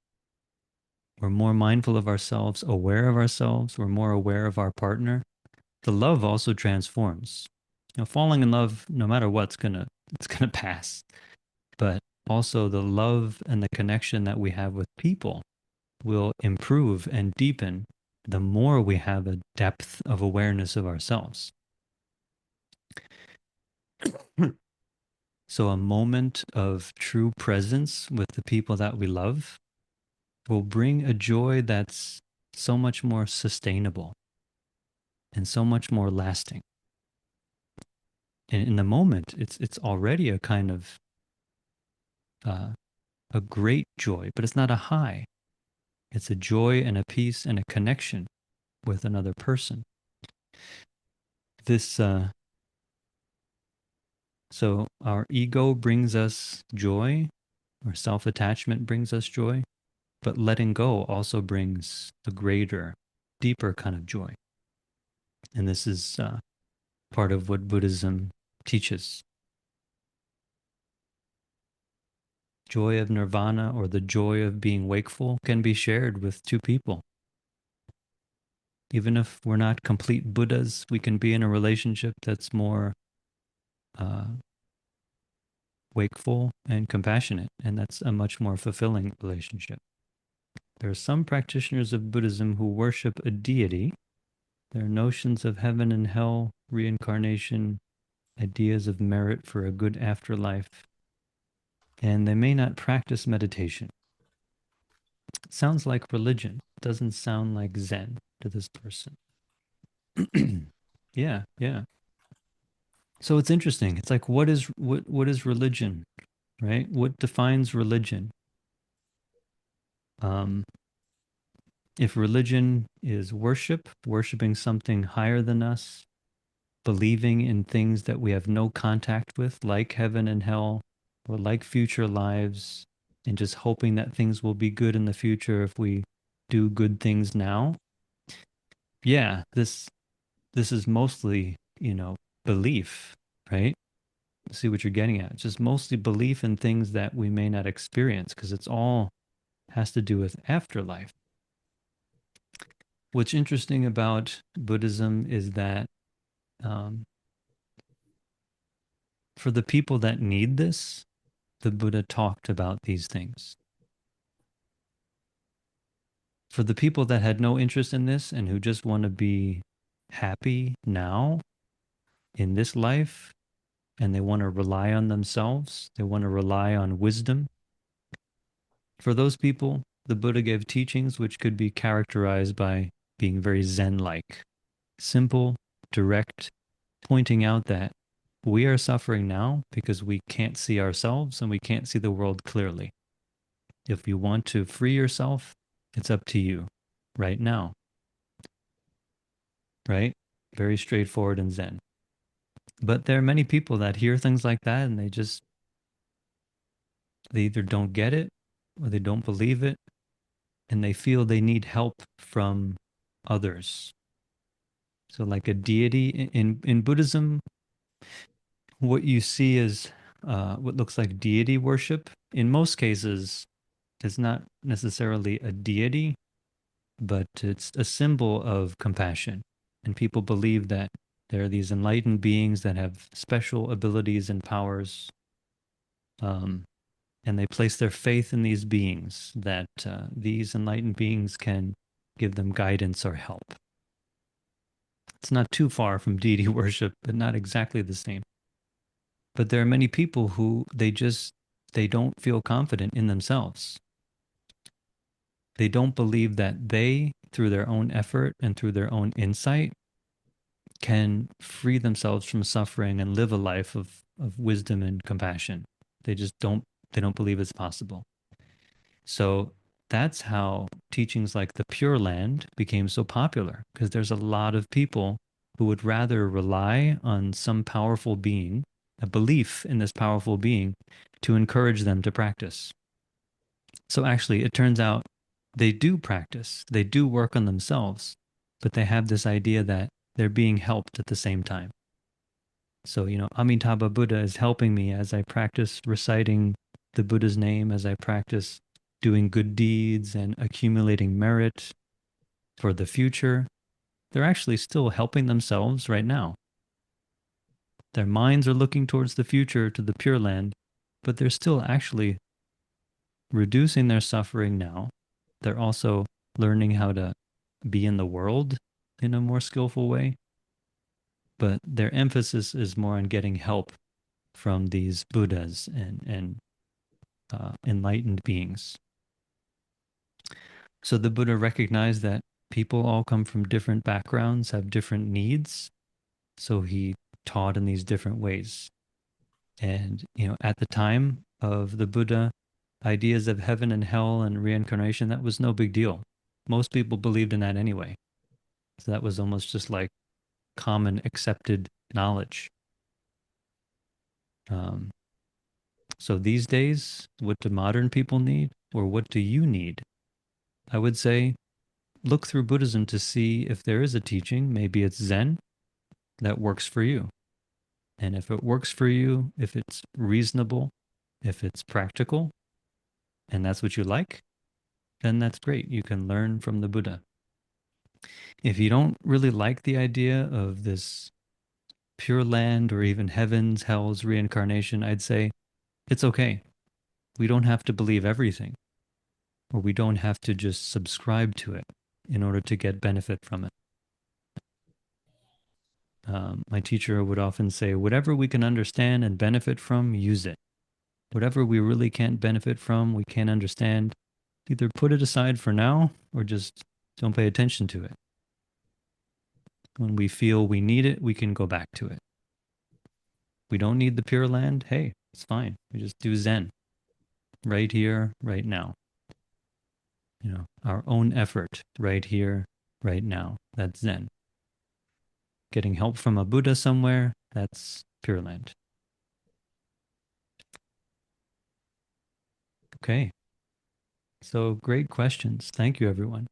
we're more mindful of ourselves, aware of ourselves, we're more aware of our partner. The love also transforms. Falling in love, no matter what, it's gonna pass. But also the love and the connection that we have with people will improve and deepen the more we have a depth of awareness of ourselves. So a moment of true presence with the people that we love will bring a joy that's so much more sustainable and so much more lasting. And in the moment, it's already a kind of uh, a great joy, but it's not a high. It's a joy and a peace and a connection with another person. This So our ego brings us joy, or self-attachment brings us joy, but letting go also brings a greater, deeper kind of joy. And this is part of what Buddhism teaches. Joy of nirvana, or the joy of being wakeful, can be shared with two people. Even if we're not complete Buddhas, we can be in a relationship that's more uh, wakeful and compassionate, and that's a much more fulfilling relationship. There are some practitioners of Buddhism who worship a deity. There are notions of heaven and hell, reincarnation, ideas of merit for a good afterlife, and they may not practice meditation. It sounds like religion. It doesn't sound like Zen to this person. Yeah, yeah. So it's interesting. It's like what is religion, right? What defines religion? Um, if religion is worship, worshiping something higher than us, believing in things that we have no contact with, like heaven and hell, or like future lives, and just hoping that things will be good in the future if we do good things now. Yeah, this is mostly, belief, right? See what you're getting at. It's just mostly belief in things that we may not experience because it's all has to do with afterlife. What's interesting about Buddhism is that um, for the people that need this, the Buddha talked about these things. For the people that had no interest in this and who just want to be happy now in this life, and they want to rely on themselves, they want to rely on wisdom. For those people, the Buddha gave teachings which could be characterized by being very Zen like, simple, direct, pointing out that we are suffering now because we can't see ourselves and we can't see the world clearly. If you want to free yourself, it's up to you right now, right? Very straightforward and Zen. But there are many people that hear things like that and they either don't get it or they don't believe it and they feel they need help from others. So like a deity in Buddhism, what you see is what looks like deity worship. In most cases, it's not necessarily a deity, but it's a symbol of compassion. And people believe that there are these enlightened beings that have special abilities and powers, um, and they place their faith in these beings, that these enlightened beings can give them guidance or help. It's not too far from deity worship, but not exactly the same. But there are many people who they don't feel confident in themselves. They don't believe that they, through their own effort and through their own insight, can free themselves from suffering and live a life of wisdom and compassion. They just they don't believe it's possible. So that's how teachings like the Pure Land became so popular, because there's a lot of people who would rather rely on some powerful being, a belief in this powerful being, to encourage them to practice. So actually, it turns out they do practice, they do work on themselves, but they have this idea that they're being helped at the same time. So, Amitabha Buddha is helping me as I practice reciting the Buddha's name, as I practice doing good deeds and accumulating merit for the future. They're actually still helping themselves right now. Their minds are looking towards the future, to the Pure Land, but they're still actually reducing their suffering now. They're also learning how to be in the world in a more skillful way, but their emphasis is more on getting help from these Buddhas and enlightened beings. So the Buddha recognized that people all come from different backgrounds, have different needs. So he taught in these different ways. And, at the time of the Buddha, ideas of heaven and hell and reincarnation, that was no big deal. Most people believed in that anyway. So that was almost just like common accepted knowledge. Um, so these days, what do modern people need, or what do you need? I would say look through Buddhism to see if there is a teaching, maybe it's Zen, that works for you. And if it works for you, if it's reasonable, if it's practical, and that's what you like, then that's great. You can learn from the Buddha. If you don't really like the idea of this pure land or even heavens, hells, reincarnation, I'd say it's okay. We don't have to believe everything, or we don't have to just subscribe to it in order to get benefit from it. My teacher would often say, whatever we can understand and benefit from, use it. Whatever we really can't benefit from, we can't understand, either put it aside for now or just don't pay attention to it. When we feel we need it, we can go back to it. We don't need the Pure Land. Hey, it's fine. We just do Zen right here, right now. Our own effort right here, right now. That's Zen. Getting help from a Buddha somewhere, that's Pure Land. Okay. So great questions. Thank you, everyone.